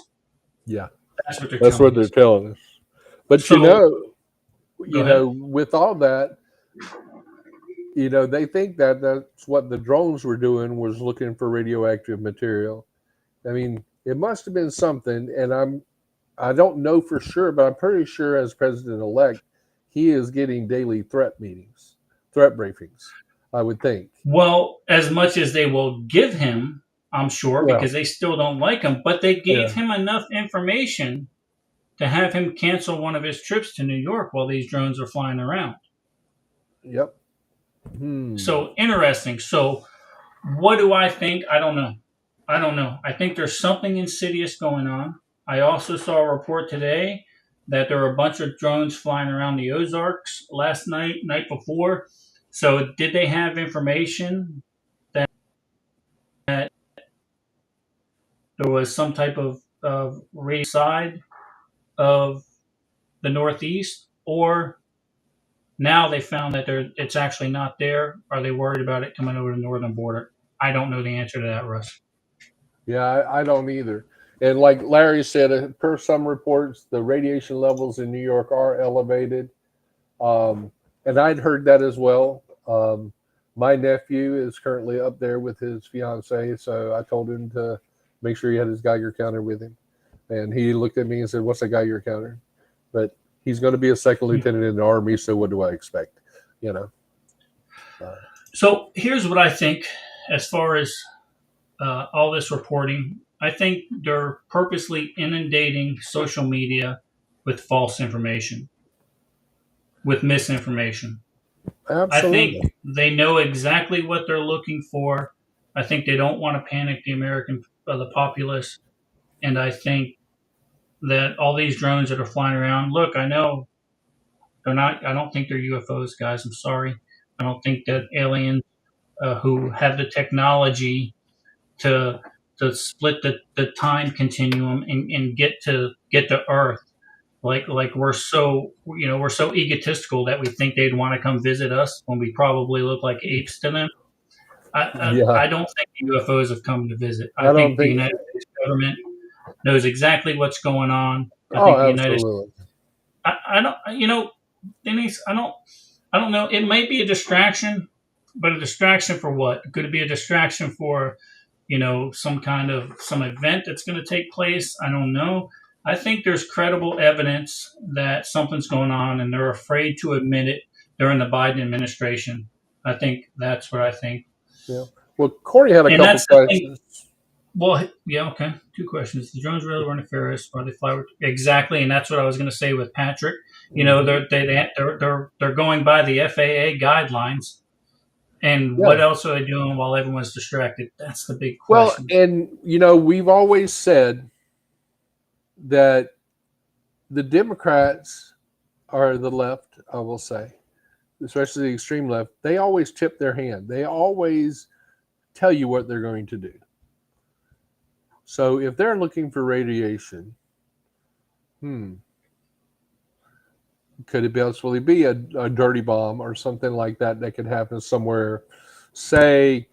S3: Yeah.
S1: That's what they're
S3: That's what
S1: telling
S3: they're
S1: us.
S3: telling us. But
S1: So,
S3: with all that, they think that that's what the drones were doing, was looking for radioactive material. I mean, it must have been something, and I don't know for sure, but I'm pretty sure as president-elect, he is getting daily threat briefings, I would think.
S1: well, as much as they will give him, I'm sure,
S3: Well,
S1: because they still don't like him, but they gave
S3: yeah.
S1: him enough information to have him cancel one of his trips to New York while these drones are flying around.
S3: Yep.
S1: So interesting. So what do I think? I don't know. I think there's something insidious going on. I also saw a report today that there were a bunch of drones flying around the Ozarks last night before. So did they have information that there was some type of radio side of the Northeast, or now they found that it's actually not there? Are they worried about it coming over the northern border? I don't know the answer to that, Russ.
S3: Yeah, I don't either. And like Larry said, per some reports, the radiation levels in New York are elevated. And I'd heard that as well. My nephew is currently up there with his fiance, so I told him to make sure he had his Geiger counter with him. And he looked at me and said, "What's a Geiger counter?" But he's going to be a second lieutenant in the Army, so what do I expect?
S1: So here's what I think as far as all this reporting. I think they're purposely inundating social media with false information, with misinformation. I
S3: Absolutely.
S1: think they know exactly what they're looking for. I think they don't want to panic the populace. And I think that all these drones that are flying around, look, I know they're not, I don't think they're UFOs, guys. I'm sorry. I don't think that aliens who have the technology to split the time continuum and get to Earth. Like we're so egotistical that we think they'd want to come visit us when we probably look like apes to them.
S3: Yeah,
S1: I don't think the UFOs have come to visit. I
S3: I don't
S1: think the
S3: think.
S1: United States government knows exactly what's going on. I
S3: Oh,
S1: think the United
S3: absolutely.
S1: I don't, Denise, I don't know. It might be a distraction, but a distraction for what? Could it be a distraction for, some event that's going to take place? I don't know. I think there's credible evidence that something's going on, and they're afraid to admit it during the Biden administration. I think that's what I think.
S3: Yeah. Well, Corey had a
S1: And
S3: couple
S1: that's the thing.
S3: questions.
S1: Well, yeah, okay. Two questions. The drones really were nefarious. Why they fly? Exactly, and that's what I was going to say with Patrick. They're going by the FAA guidelines, and
S3: Yeah.
S1: what else are they doing while everyone's distracted? That's the big
S3: Well,
S1: question.
S3: and we've always said that the Democrats are the left, I will say, especially the extreme left. They always tip their hand. They always tell you what they're going to do. So if they're looking for radiation, could it possibly be a dirty bomb or something like that could happen somewhere, say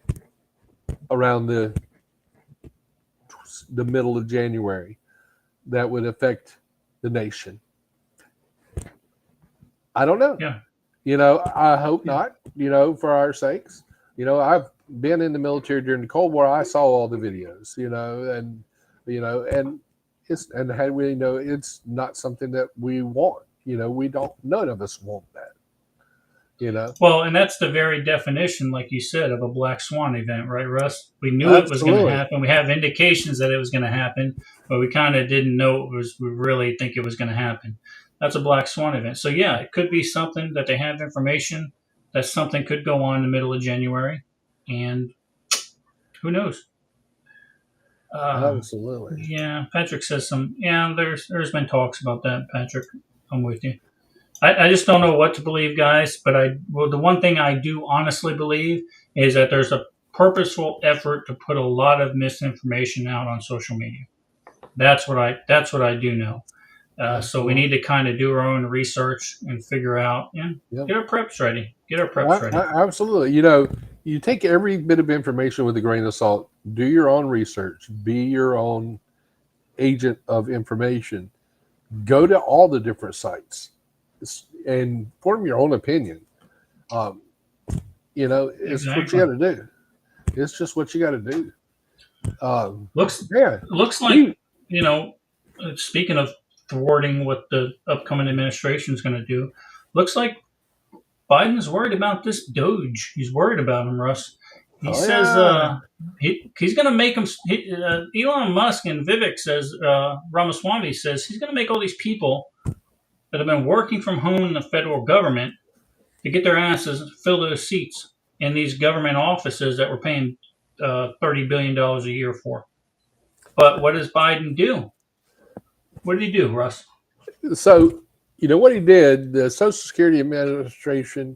S3: around the middle of January, that would affect the nation? I don't know.
S1: Yeah.
S3: I hope not, for our sakes. I've been in the military during the Cold War. I saw all the videos, and how we it's not something that we want. We don't, none of us want that. You know,
S1: Well, and that's the very definition, like you said, of a black swan event, right, Russ? We knew it was going to
S3: absolutely.
S1: happen. We have indications that it was going to happen, but we kind of didn't know it was. We really think it was going to happen. That's a black swan event. So yeah, it could be something that they have information that something could go on in the middle of January, and who knows?
S3: Absolutely.
S1: Yeah, Patrick says some. Yeah, there's been talks about that, Patrick. I'm with you. I just don't know what to believe, guys. But the one thing I do honestly believe is that there's a purposeful effort to put a lot of misinformation out on social media. That's what I do know. So we need to kind of do our own research and figure out,
S3: Yep.
S1: get our preps ready. Get our preps ready.
S3: Absolutely. You know, you take every bit of information with a grain of salt. Do your own research. Be your own agent of information. Go to all the different sites and form your own opinion. You know, it's
S1: Exactly.
S3: what you got to do. It's just what you got to do.
S1: Looks like, speaking of thwarting what the upcoming administration is going to do, looks like Biden's worried about this Doge. He's worried about him, Russ. He says he's going to make him. Elon Musk and Vivek says, Ramaswamy says he's going to make all these people that have been working from home in the federal government to get their asses fill those seats in these government offices that we're paying $30 billion a year for. But what does Biden do? What did he do, Russ?
S3: So, you know what he did? The Social Security Administration,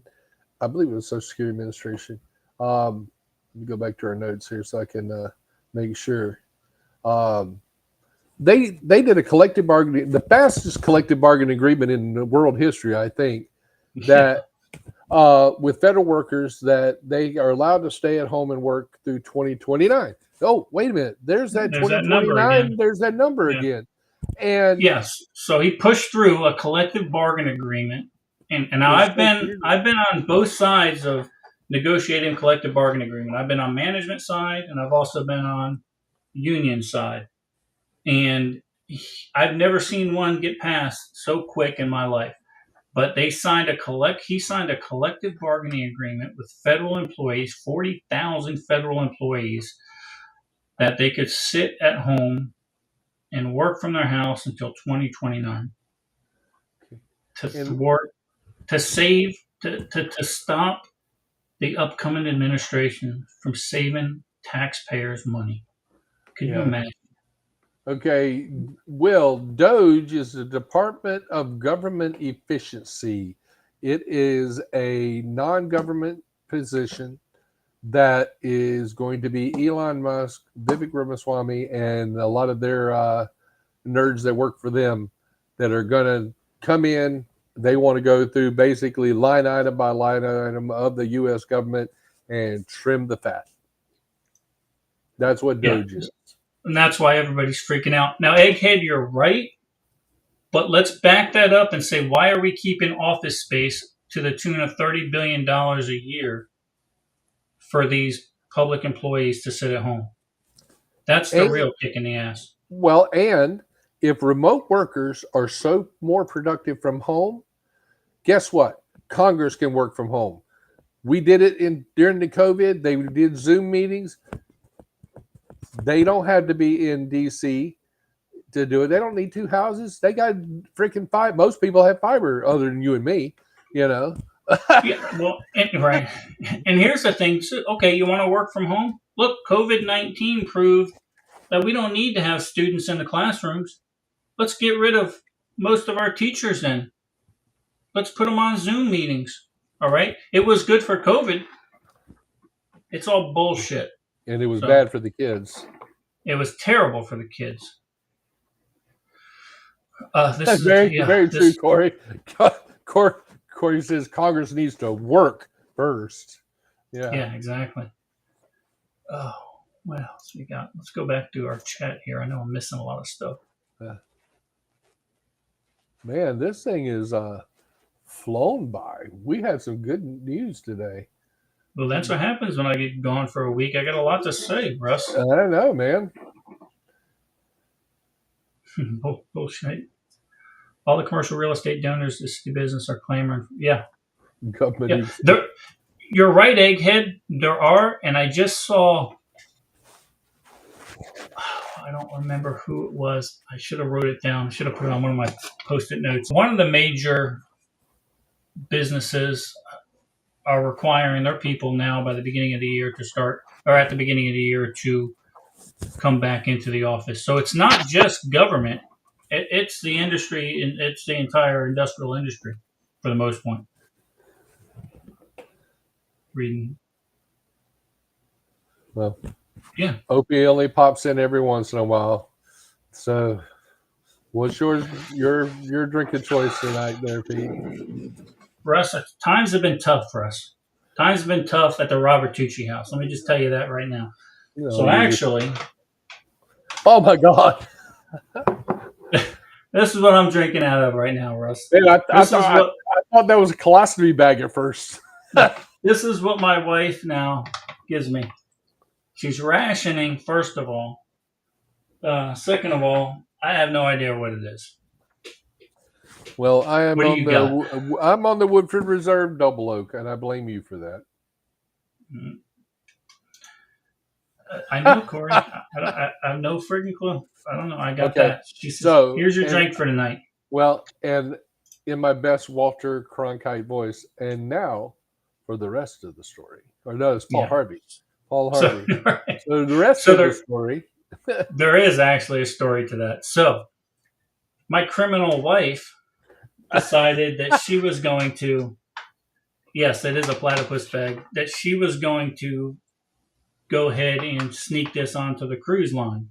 S3: I believe it was Social Security Administration. Let me go back to our notes here so I can make sure. They did a collective bargaining, the fastest collective bargaining agreement in world history, I think, that with federal workers that they are allowed to stay at home and work through 2029. Oh, wait a minute. There's that 2029. There's that number again. And
S1: yes, so he pushed through a collective bargain agreement, and now I've been on both sides of negotiating collective bargain agreement. I've been on management side, and I've also been on union side, and I've never seen one get passed so quick in my life. But he signed a collective bargaining agreement with federal employees, 40,000 federal employees, that they could sit at home and work from their house until 2029 to thwart, to save, to stop the upcoming administration from saving taxpayers money. Can you imagine?
S3: Okay, Will, Doge is the Department of Government Efficiency. It is a non-government position that is going to be Elon Musk, Vivek Ramaswamy, and a lot of their nerds that work for them that are going to come in. They want to go through basically line item by line item of the U.S. government and trim the fat. That's what Doge is.
S1: And that's why everybody's freaking out. Now, Egghead, you're right. But let's back that up and say, why are we keeping office space to the tune of $30 billion a year for these public employees to sit at home? That's the real kick in the ass.
S3: Well, and if remote workers are so more productive from home, guess what? Congress can work from home. We did it during the COVID. They did Zoom meetings. They don't have to be in D.C. to do it. They don't need two houses. They got freaking fiber. Most people have fiber other than you and me, you know.
S1: Right. And here's the thing. Okay, you want to work from home? Look, COVID-19 proved that we don't need to have students in the classrooms. Let's get rid of most of our teachers then. Let's put them on Zoom meetings. All right? It was good for COVID. It's all bullshit.
S3: And it was bad for the kids.
S1: It was terrible for the kids.
S3: That's very true, Corey. Corey says Congress needs to work first.
S1: Yeah, exactly. Oh, what else we got? Let's go back to our chat here. I know I'm missing a lot of stuff.
S3: Man, this thing is flown by. We had some good news today.
S1: Well, that's what happens when I get gone for a week. I got a lot to say, Russ.
S3: I don't know, man.
S1: Bullshit. All the commercial real estate donors to city business are clamoring. Yeah.
S3: Government
S1: Yeah,
S3: eats.
S1: you're right, Egghead. There are, and I just saw. I don't remember who it was. I should have wrote it down. I should have put it on one of my post-it notes. One of the major businesses are requiring their people now by the beginning of the year to start, or at the beginning of the year to come back into the office. So it's not just government; it's the industry, and it's the entire industrial industry for the most part. Reading,
S3: Well,
S1: yeah.
S3: Opie only pops in every once in a while. So, what's your drink of choice tonight, there, Pete?
S1: Russ, times have been tough for us. Times have been tough at the Robert Tucci house. Let me just tell you that right now.
S3: You know,
S1: So actually,
S3: oh my God!
S1: this is what I'm drinking out of right now, Russ.
S3: Man, I
S1: What
S3: thought that was a colostomy bag at first.
S1: this is what my wife now gives me. She's rationing, first of all. Second of all, I have no idea what it is.
S3: Well, I am
S1: What do
S3: on
S1: you
S3: the I'm on the Woodford Reserve Double Oak, and I blame you for that.
S1: I know, Corey. I have no friggin' clue. I don't know. I got
S3: Okay,
S1: that. She says,
S3: so,
S1: here's your
S3: and-
S1: drink for tonight.
S3: Well, and in my best Walter Cronkite voice, and now for the rest of the story. Or no, it's Paul
S1: Yeah.
S3: Harvey. Paul Harvey.
S1: So, right.
S3: So the rest
S1: So
S3: of the
S1: there-
S3: story.
S1: There is actually a story to that. So, my criminal wife decided that she was going to, yes, it is a platypus bag, that she was going to go ahead and sneak this onto the cruise line.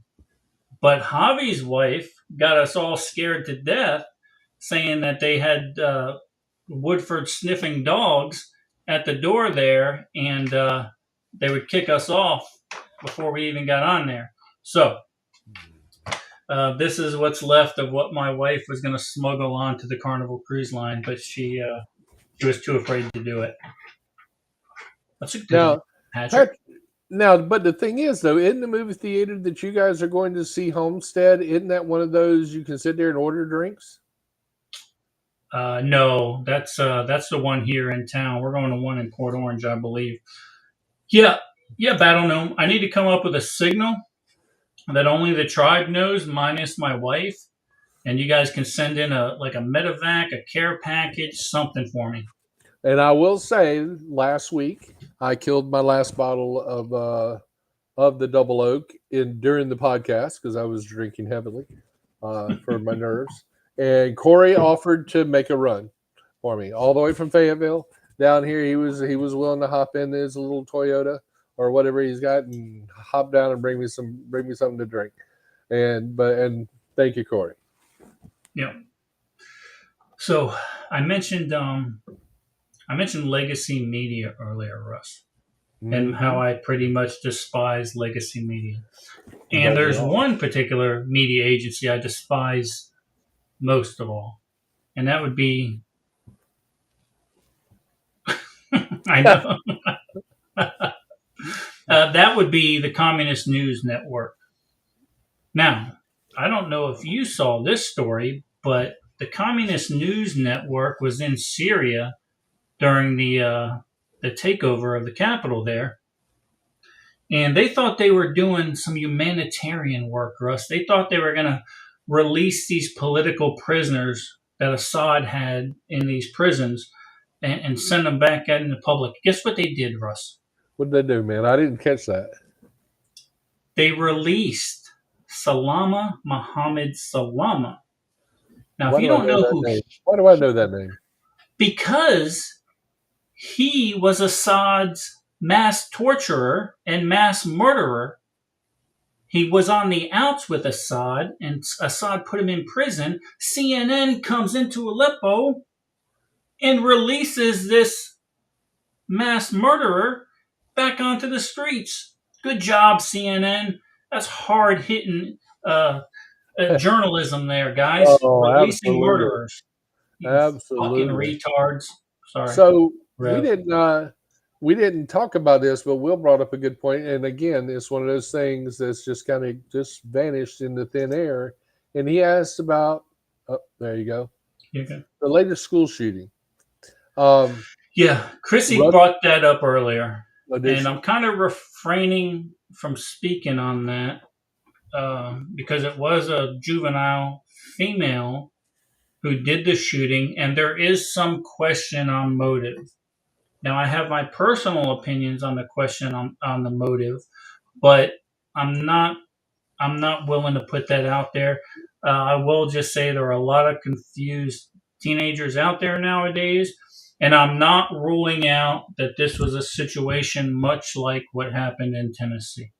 S1: But Javi's wife got us all scared to death, saying that they had Woodford sniffing dogs at the door there, and they would kick us off before we even got on there. So, this is what's left of what my wife was going to smuggle onto the Carnival Cruise Line, but she was too afraid to do it. That's a good
S3: Now,
S1: one, Patrick.
S3: but the thing is, though, in the movie theater that you guys are going to see Homestead, isn't that one of those you can sit there and order drinks?
S1: No, that's the one here in town. We're going to one in Port Orange, I believe. Yeah, Battle Gnome. I need to come up with a signal that only the tribe knows, minus my wife, and you guys can send in a medevac, a care package, something for me.
S3: And I will say, last week I killed my last bottle of the Double Oak during the podcast because I was drinking heavily for my nerves. And Corey offered to make a run for me all the way from Fayetteville down here. He was willing to hop in his little Toyota or whatever he's got and hop down and bring me something to drink. And thank you, Corey.
S1: Yeah. So I mentioned legacy media earlier, Russ, and how I pretty much despise legacy media. And there's one particular media agency I despise most of all, and that would be I know that would be the Communist News Network. Now, I don't know if you saw this story, but the Communist News Network was in Syria during the takeover of the capital there. And they thought they were doing some humanitarian work, Russ. They thought they were going to release these political prisoners that Assad had in these prisons and send them back out in the public. Guess what they did, Russ?
S3: What did they do, man? I didn't catch that.
S1: They released Salama Mohammed Salama. Now, if you don't know who...
S3: Why do I know that name?
S1: Because he was Assad's mass torturer and mass murderer. He was on the outs with Assad, and Assad put him in prison. CNN comes into Aleppo and releases this mass murderer back onto the streets. Good job, CNN. That's hard-hitting journalism there, guys. Releasing
S3: absolutely.
S1: murderers.
S3: Absolutely.
S1: Fucking retards. Sorry.
S3: So
S1: Rev.
S3: we didn't talk about this, but Will brought up a good point. And again, it's one of those things that's just kind of just vanished into thin air. And he asked about, there you go,
S1: Okay.
S3: the latest school shooting.
S1: Yeah, Yeah, Chrissy
S3: Russ,
S1: brought that up earlier,
S3: did
S1: and
S3: she?
S1: I'm kind of refraining from speaking on that because it was a juvenile female who did the shooting, and there is some question on motive. Now, I have my personal opinions on the question on the motive, but I'm not I'm not willing to put that out there. I will just say there are a lot of confused teenagers out there nowadays, and I'm not ruling out that this was a situation much like what happened in Tennessee.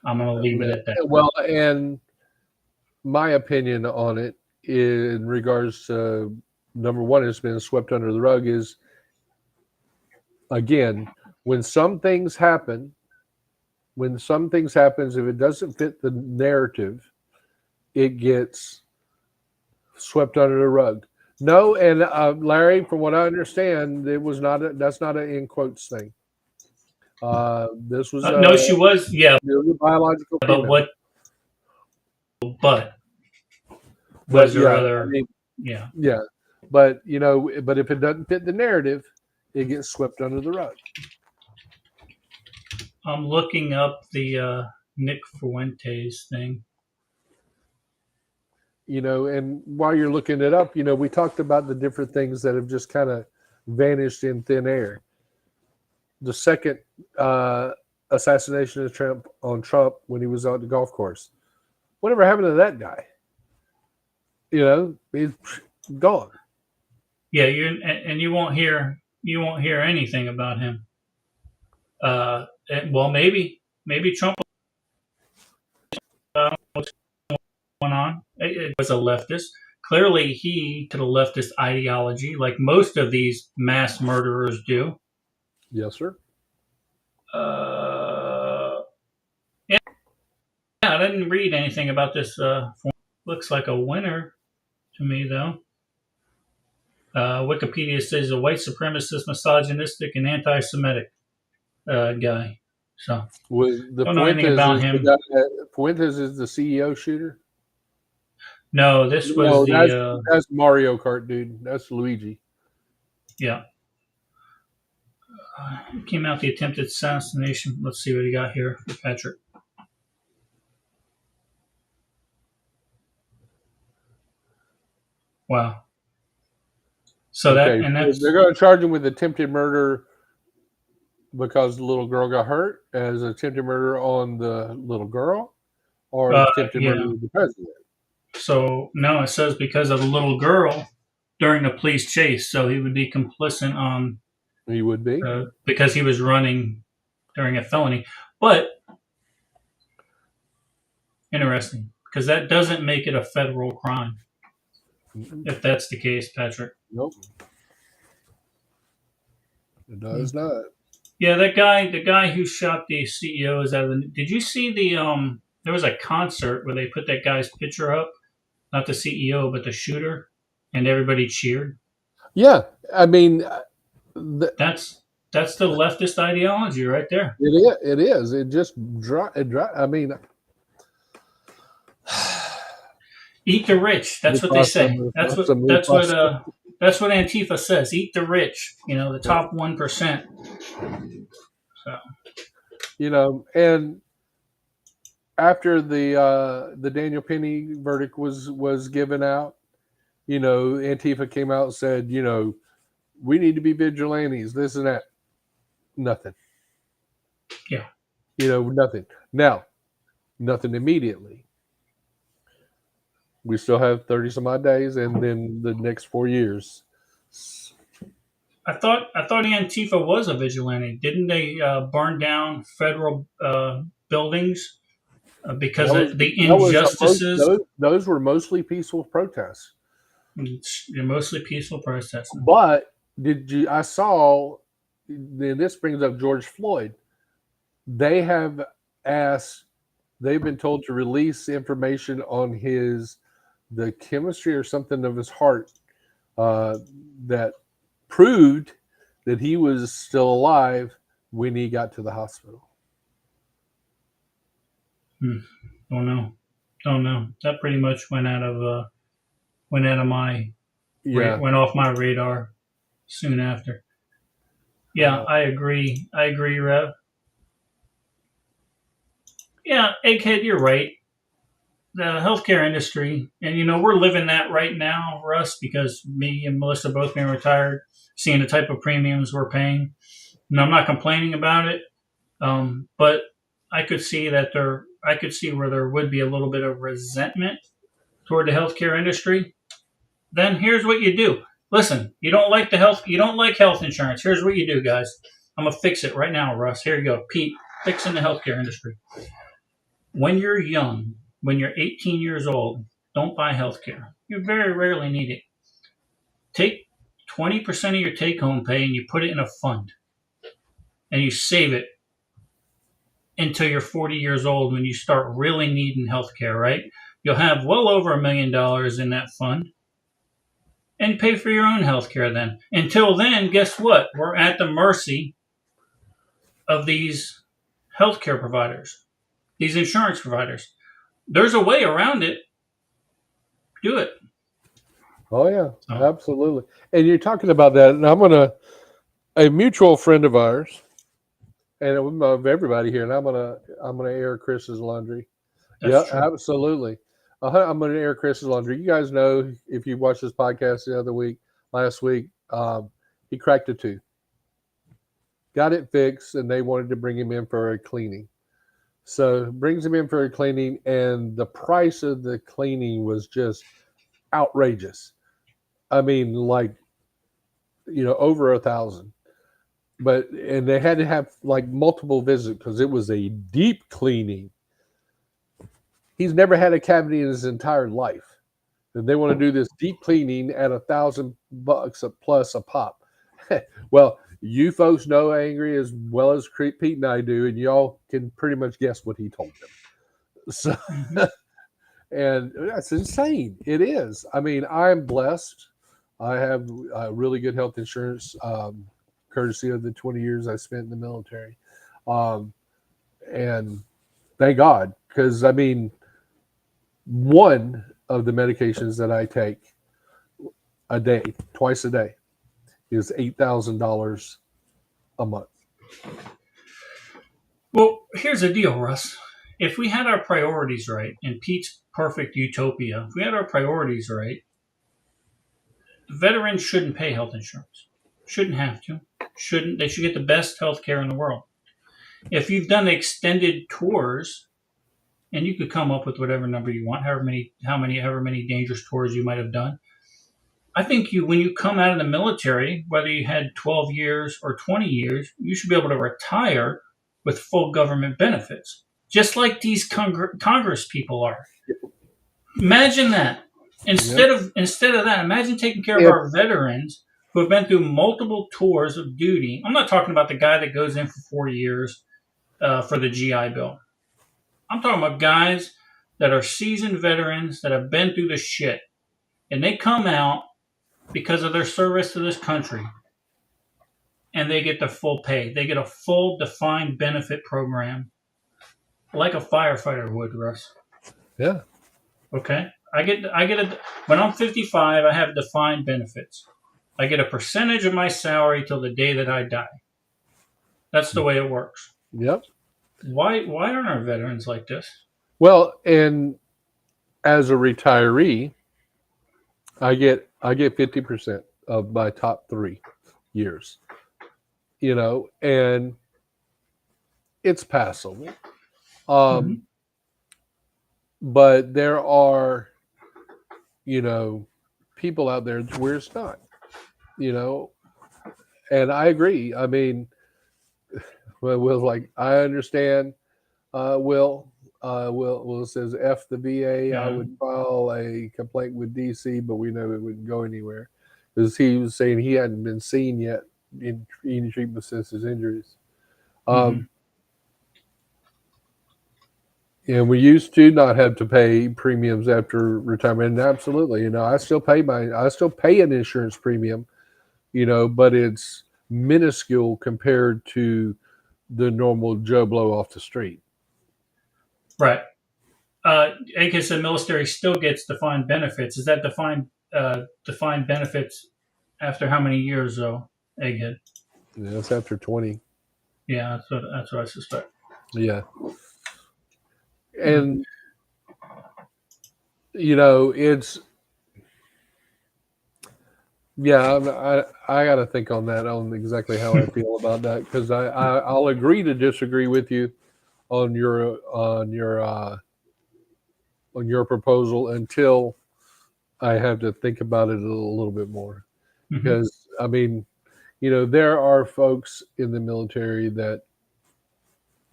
S1: I'm going to leave it at that.
S3: Well, and my opinion on it in regards to number one, it's been swept under the rug is again, when some things happen, if it doesn't fit the narrative, it gets swept under the rug. No, and Larry, from what I understand, it was not. That's not an in quotes thing. This was
S1: No, she was, yeah,
S3: a biological
S1: but
S3: female.
S1: but was
S3: But
S1: there
S3: yeah,
S1: other,
S3: I mean,
S1: yeah.
S3: yeah, but but if it doesn't fit the narrative, it gets swept under the rug.
S1: I'm looking up the Nick Fuentes thing.
S3: And while you're looking it up, we talked about the different things that have just kind of vanished in thin air. The second assassination of Trump when he was on the golf course. Whatever happened to that guy? He's gone.
S1: Yeah, you won't hear anything about him. Well, maybe Trump what's going on. It was a leftist. Clearly, he to the leftist ideology, like most of these mass murderers do.
S3: Yes, sir.
S1: Yeah, I didn't read anything about this. Looks like a winner to me, though. Wikipedia says a white supremacist, misogynistic, and anti-Semitic guy. So, don't know anything about him.
S3: Fuentes is the CEO shooter.
S1: No, this was
S3: that's Mario Kart, dude. That's Luigi.
S1: Yeah. Came out the attempted assassination. Let's see what he got here for Patrick. Wow. So
S3: okay,
S1: that's
S3: they're going to charge him with attempted murder because the little girl got hurt, as attempted murder on the little girl, or attempted murder of the president.
S1: So no, it says because of the little girl during the police chase. So he would be complicit on.
S3: He would be
S1: because he was running during a felony. But interesting, because that doesn't make it a federal crime. If that's the case, Patrick.
S3: Nope. It does not.
S1: Yeah, the guy who shot the CEO is out of the. Did you see the there was a concert where they put that guy's picture up, not the CEO but the shooter, and everybody cheered.
S3: Yeah, I mean,
S1: that's the leftist ideology right there.
S3: It is. It just I mean,
S1: eat the rich. That's what they say. That's what Antifa says. Eat the rich. The top 1%. So
S3: and after the Daniel Penny verdict was given out, Antifa came out and said, we need to be vigilantes, this and that. Nothing.
S1: Yeah.
S3: Nothing. Now, nothing immediately. We still have 30 some odd days, and then the next 4 years.
S1: I thought Antifa was a vigilante. Didn't they burn down federal buildings because of the injustices?
S3: Those were mostly peaceful protests.
S1: Mostly peaceful protests.
S3: But I saw, and this brings up George Floyd. They've been told to release information on the chemistry or something of his heart that proved that he was still alive when he got to the hospital.
S1: Don't know. That pretty much went off my radar soon after. Yeah, I agree. Rev. Yeah, Egghead, you're right. The healthcare industry, and we're living that right now, Russ, because me and Melissa both being retired, seeing the type of premiums we're paying. And I'm not complaining about it, but I could see where there would be a little bit of resentment toward the healthcare industry. Then here's what you do. Listen, you don't like health insurance. Here's what you do, guys. I'm gonna fix it right now, Russ. Here you go, Pete, fixing the healthcare industry. When you're young, when you're 18 years old, don't buy healthcare. You very rarely need it. Take 20% of your take-home pay and you put it in a fund, and you save it until you're 40 years old when you start really needing healthcare. Right? You'll have well over $1 million in that fund, and pay for your own healthcare then. Until then, guess what? We're at the mercy of these healthcare providers, these insurance providers. There's a way around it. Do it.
S3: Oh yeah, absolutely. And you're talking about that, and a mutual friend of ours, and of everybody here, and I'm gonna air Chris's laundry.
S1: That's true.
S3: Absolutely. I'm gonna air Chris's laundry. You guys know, if you watched this podcast last week, he cracked a tooth, got it fixed, and they wanted to bring him in for a cleaning. So brings him in for a cleaning, and the price of the cleaning was just outrageous. I mean, like, over $1,000. And they had to have like multiple visits because it was a deep cleaning. He's never had a cavity in his entire life, and they want to do this deep cleaning at $1,000 plus a pop. Well, you folks know Angry as well as Pete and I do, and y'all can pretty much guess what he told them. So, and that's insane. It is. I mean, I'm blessed. I have really good health insurance, courtesy of the 20 years I spent in the military. And thank God, because I mean, one of the medications that I take twice a day, is $8,000 a month.
S1: Well, here's the deal, Russ. If we had our priorities right, in Pete's perfect utopia, if we had our priorities right, veterans shouldn't pay health insurance. Shouldn't have to. They should get the best health care in the world. If you've done extended tours, and you could come up with whatever number you want, however many dangerous tours you might have done. I think when you come out of the military, whether you had 12 years or 20 years, you should be able to retire with full government benefits, just like these Congress people are. Imagine that. Instead of that, imagine taking care of our veterans who have been through multiple tours of duty. I'm not talking about the guy that goes in for 4 years for the GI Bill. I'm talking about guys that are seasoned veterans that have been through the shit, and they come out because of their service to this country, and they get their full pay. They get a full defined benefit program, like a firefighter would, Russ.
S3: Yeah.
S1: Okay. When I'm 55, I have defined benefits. I get a percentage of my salary till the day that I die. That's the way it works.
S3: Yep.
S1: Why aren't our veterans like this?
S3: Well, and as a retiree, I get 50% of my top 3 years, and it's passable. But there are, people out there where it's not, and I agree. I mean, Will's like, I understand. Will says F the VA. Yeah. I would file a complaint with DC, but we know it wouldn't go anywhere, because he was saying he hadn't been seen yet in any treatment since his injuries. And we used to not have to pay premiums after retirement. And absolutely, I still pay an insurance premium, but it's minuscule compared to the normal Joe Blow off the street.
S1: Right. AK said military still gets defined benefits. Is that defined benefits after how many years, though, Egghead?
S3: Yeah, it's after 20.
S1: Yeah, that's what I suspect.
S3: Yeah. And, it's, yeah, I got to think on that, on exactly how I feel about that, because I'll agree to disagree with you on your proposal until I have to think about it a little bit more.
S1: Mm-hmm.
S3: Because, I mean, there are folks in the military that,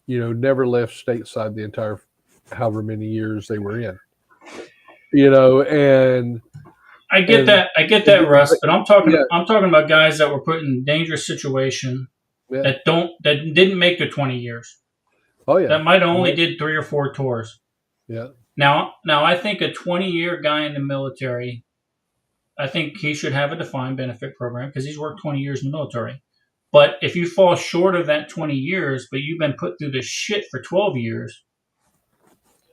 S3: never left stateside the entire however many years they were in. And
S1: I get that, Russ. But I'm
S3: yeah,
S1: talking about guys that were put in dangerous situation
S3: yeah.
S1: that didn't make the 20 years.
S3: Oh yeah.
S1: That might have only did 3 or 4 tours.
S3: Yeah.
S1: Now I think a 20-year guy in the military, I think he should have a defined benefit program because he's worked 20 years in the military. But if you fall short of that 20 years, but you've been put through this shit for 12 years,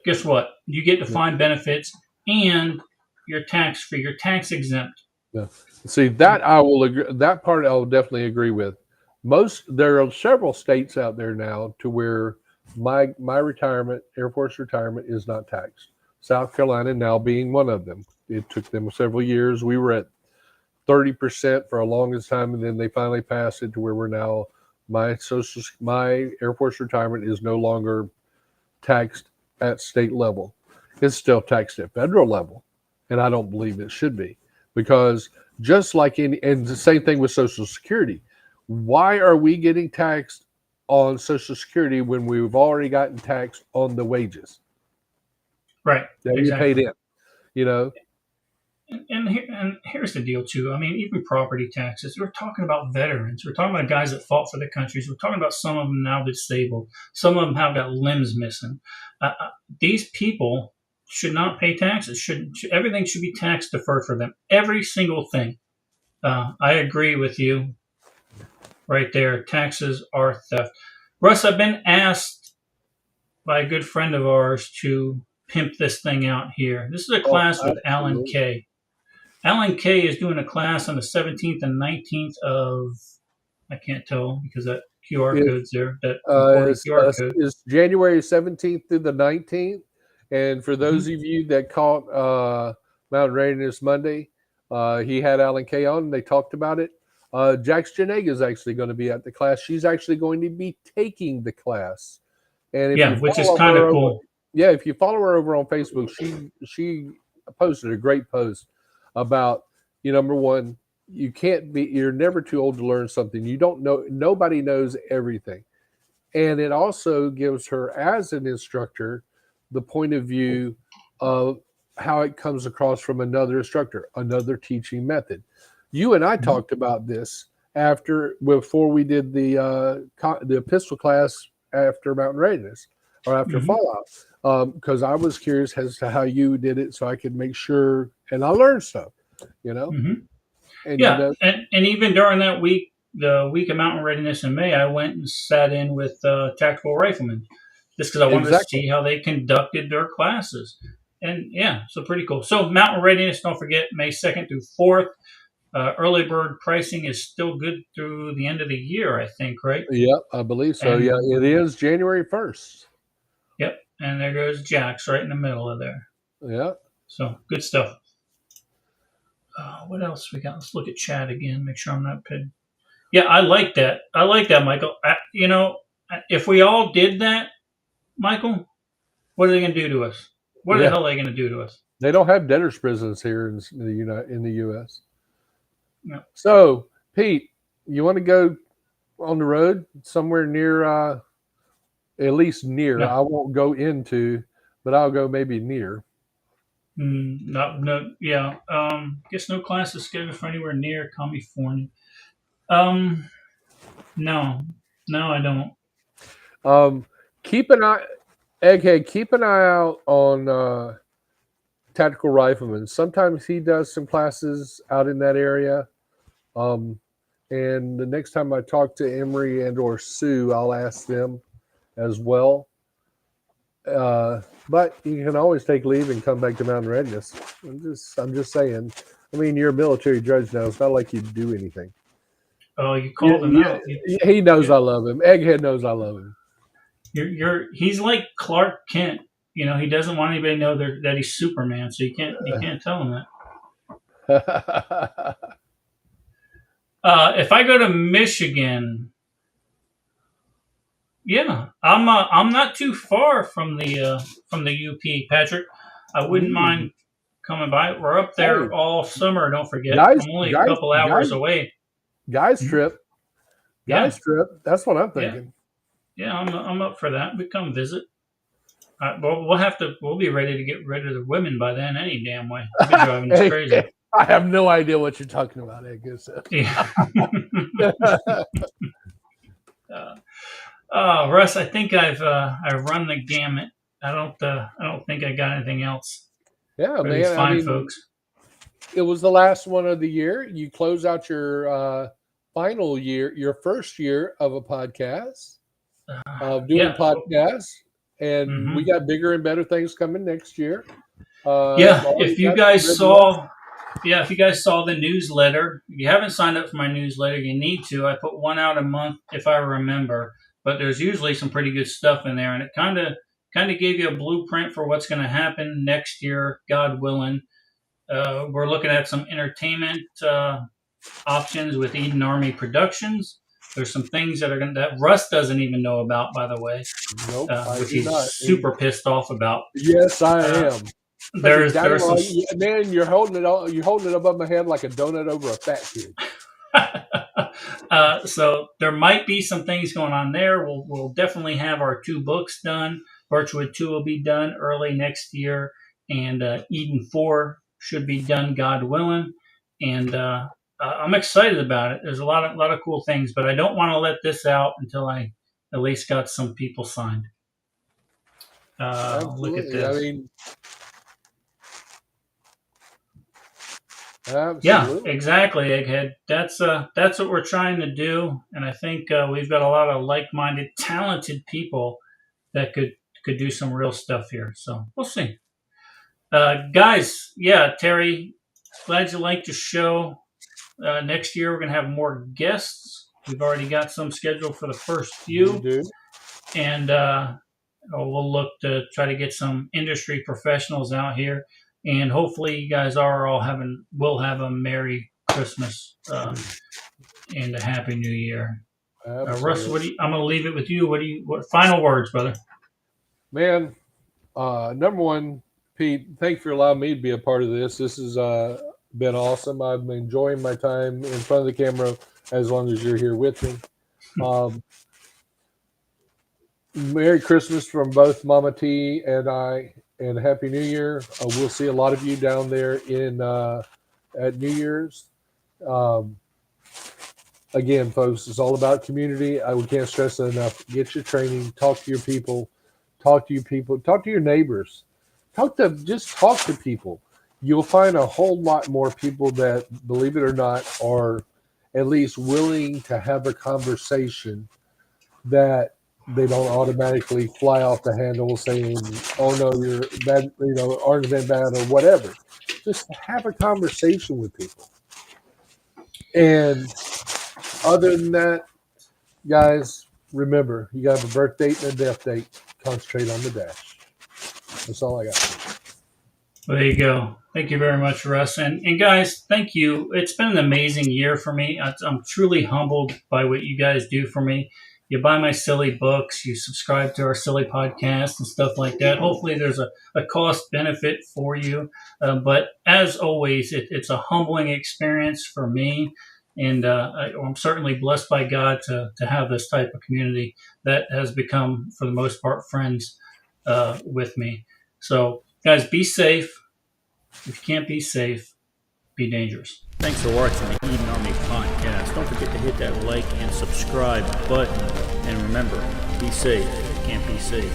S1: guess what? You get defined benefits and you're tax free. You're tax exempt.
S3: Yeah. See, that I will agree. That part I will definitely agree with. There are several states out there now to where my retirement, Air Force retirement, is not taxed. South Carolina now being one of them. It took them several years. We were at 30% for a longest time, and then they finally passed it to where we're now my Air Force retirement is no longer taxed at state level. It's still taxed at federal level, and I don't believe it should be, because just like and the same thing with Social Security. Why are we getting taxed on Social Security when we've already gotten taxed on the wages
S1: Right.
S3: that
S1: exactly.
S3: we paid in?
S1: And here's the deal too. I mean, even property taxes. We're talking about veterans. We're talking about guys that fought for the countries. We're talking about some of them now disabled. Some of them have got limbs missing. These people should not pay taxes. Everything should be tax deferred for them. Every single thing. I agree with you. Right there, taxes are theft. Russ, I've been asked by a good friend of ours to pimp this thing out here. This is a class with Alan Kay. Alan Kay is doing a class on the 17th and 19th of, I can't tell because that QR code's there. That QR code
S3: is January 17th through the 19th. And for those of you that caught Mountain Readiness Monday, he had Alan Kay on and they talked about it. Jax Janega is actually going to be at the class. She's actually going to be taking the class. And
S1: which is kind of cool.
S3: If you follow her over on Facebook, she posted a great post about, number one, you're never too old to learn something. You don't know, nobody knows everything. And it also gives her, as an instructor, the point of view of how it comes across from another instructor, another teaching method. You and I talked about this before we did the epistle class after Mountain Readiness or after Fallout, because I was curious as to how you did it, so I could make sure, and I learned stuff, And
S1: and even during that week, the week of Mountain Readiness in May, I went and sat in with tactical riflemen just because I wanted to see how they conducted their classes, and so pretty cool. So Mountain Readiness, don't forget, May 2nd through 4th. Early bird pricing is still good through the end of the year, I think, right?
S3: Yep, I believe so. And, it is January 1st.
S1: Yep, and there goes Jax right in the middle of there.
S3: Yeah.
S1: So, good stuff. What else we got? Let's look at chat again, make sure I'm not pinned. Yeah, I like that. Michael. If we all did that, Michael, what are they going to do to us? What the hell are they going to do to us?
S3: They don't have debtors' prisons here in the U.S.
S1: No.
S3: So, Pete, you want to go on the road somewhere near, at least near?
S1: No.
S3: I won't go into, but I'll go maybe near.
S1: No. Yeah. Guess no classes scheduled for anywhere near California. No, I don't.
S3: Keep an eye, Egghead. Keep an eye out on Tactical Rifleman. Sometimes he does some classes out in that area. And the next time I talk to Emery and or Sue, I'll ask them as well. But you can always take leave and come back to Mountain
S1: Oh, you called him out.
S3: He knows I love him. Egghead knows I love him.
S1: He's like Clark Kent. You know, he doesn't want anybody to know that he's Superman, so you can't tell him that. If I go to Michigan, yeah, I'm not too far from the UP, Patrick. I wouldn't mind coming by. We're up there all summer. Don't forget, I'm only a couple hours away.
S3: Guys trip. That's what I'm thinking.
S1: Yeah, I'm up for that. We come visit. We'll be ready to get rid of the women by then any damn way. We'll be driving us crazy.
S3: I have no idea what you're talking about, Angus.
S1: Yeah. Russ, I think I've run the gamut. I don't think I got anything else.
S3: Yeah,
S1: man. Fine, folks.
S3: It was the last one of the year. You close out your final year, your first year of a podcast, of doing podcasts, and we got bigger and better things coming next year.
S1: If you guys saw the newsletter, if you haven't signed up for my newsletter, you need to. I put one out a month if I remember, but there's usually some pretty good stuff in there, and it kind of gave you a blueprint for what's going to happen next year, God willing. We're looking at some entertainment options with Eden Army Productions. There's some things that Russ doesn't even know about, by the way.
S3: Nope,
S1: which he's super pissed off about.
S3: Yes, I am.
S1: There's some...
S3: Man, you're holding it above my head like a donut over a fat kid.
S1: So there might be some things going on there. We'll definitely have our 2 books done. Birchwood 2 will be done early next year, and Eden 4 should be done, God willing. And I'm excited about it. There's a lot of cool things, but I don't want to let this out until I at least got some people signed. Look at this.
S3: I mean, absolutely.
S1: Yeah, exactly, Egghead. That's what we're trying to do, and I think we've got a lot of like-minded, talented people that could do some real stuff here. So we'll see. Guys, yeah, Terry, glad you liked the show. Next year, we're going to have more guests. We've already got some scheduled for the first few.
S3: We do.
S1: And we'll look to try to get some industry professionals out here. And hopefully you guys will have a Merry Christmas and a Happy New Year. Russ, I'm going to leave it with you. What final words, brother?
S3: Man, number one, Pete, thank you for allowing me to be a part of this. This has been awesome. I've been enjoying my time in front of the camera as long as you're here with me. Merry Christmas from both Mama T and I, and Happy New Year. We'll see a lot of you down there at New Year's. Again, folks, it's all about community. We can't stress it enough. Get your training. Talk to your people. Talk to your neighbors. Talk to people. You'll find a whole lot more people that, believe it or not, are at least willing to have a conversation, that they don't automatically fly off the handle saying, "Oh no, you're bad," orange man bad or whatever. Just have a conversation with people. And other than that, guys, remember, you got a birth date and a death date. Concentrate on the dash. That's all I got.
S1: Well, there you go. Thank you very much, Russ. And guys, thank you. It's been an amazing year for me. I'm truly humbled by what you guys do for me. You buy my silly books, you subscribe to our silly podcast and stuff like that. Hopefully there's a cost benefit for you. But as always, it's a humbling experience for me. And I'm certainly blessed by God to have this type of community that has become, for the most part, friends with me. So, guys, be safe. If you can't be safe, be dangerous. Thanks for watching the Eden Army podcast. Don't forget to hit that like and subscribe button. And remember, be safe if you can't be safe.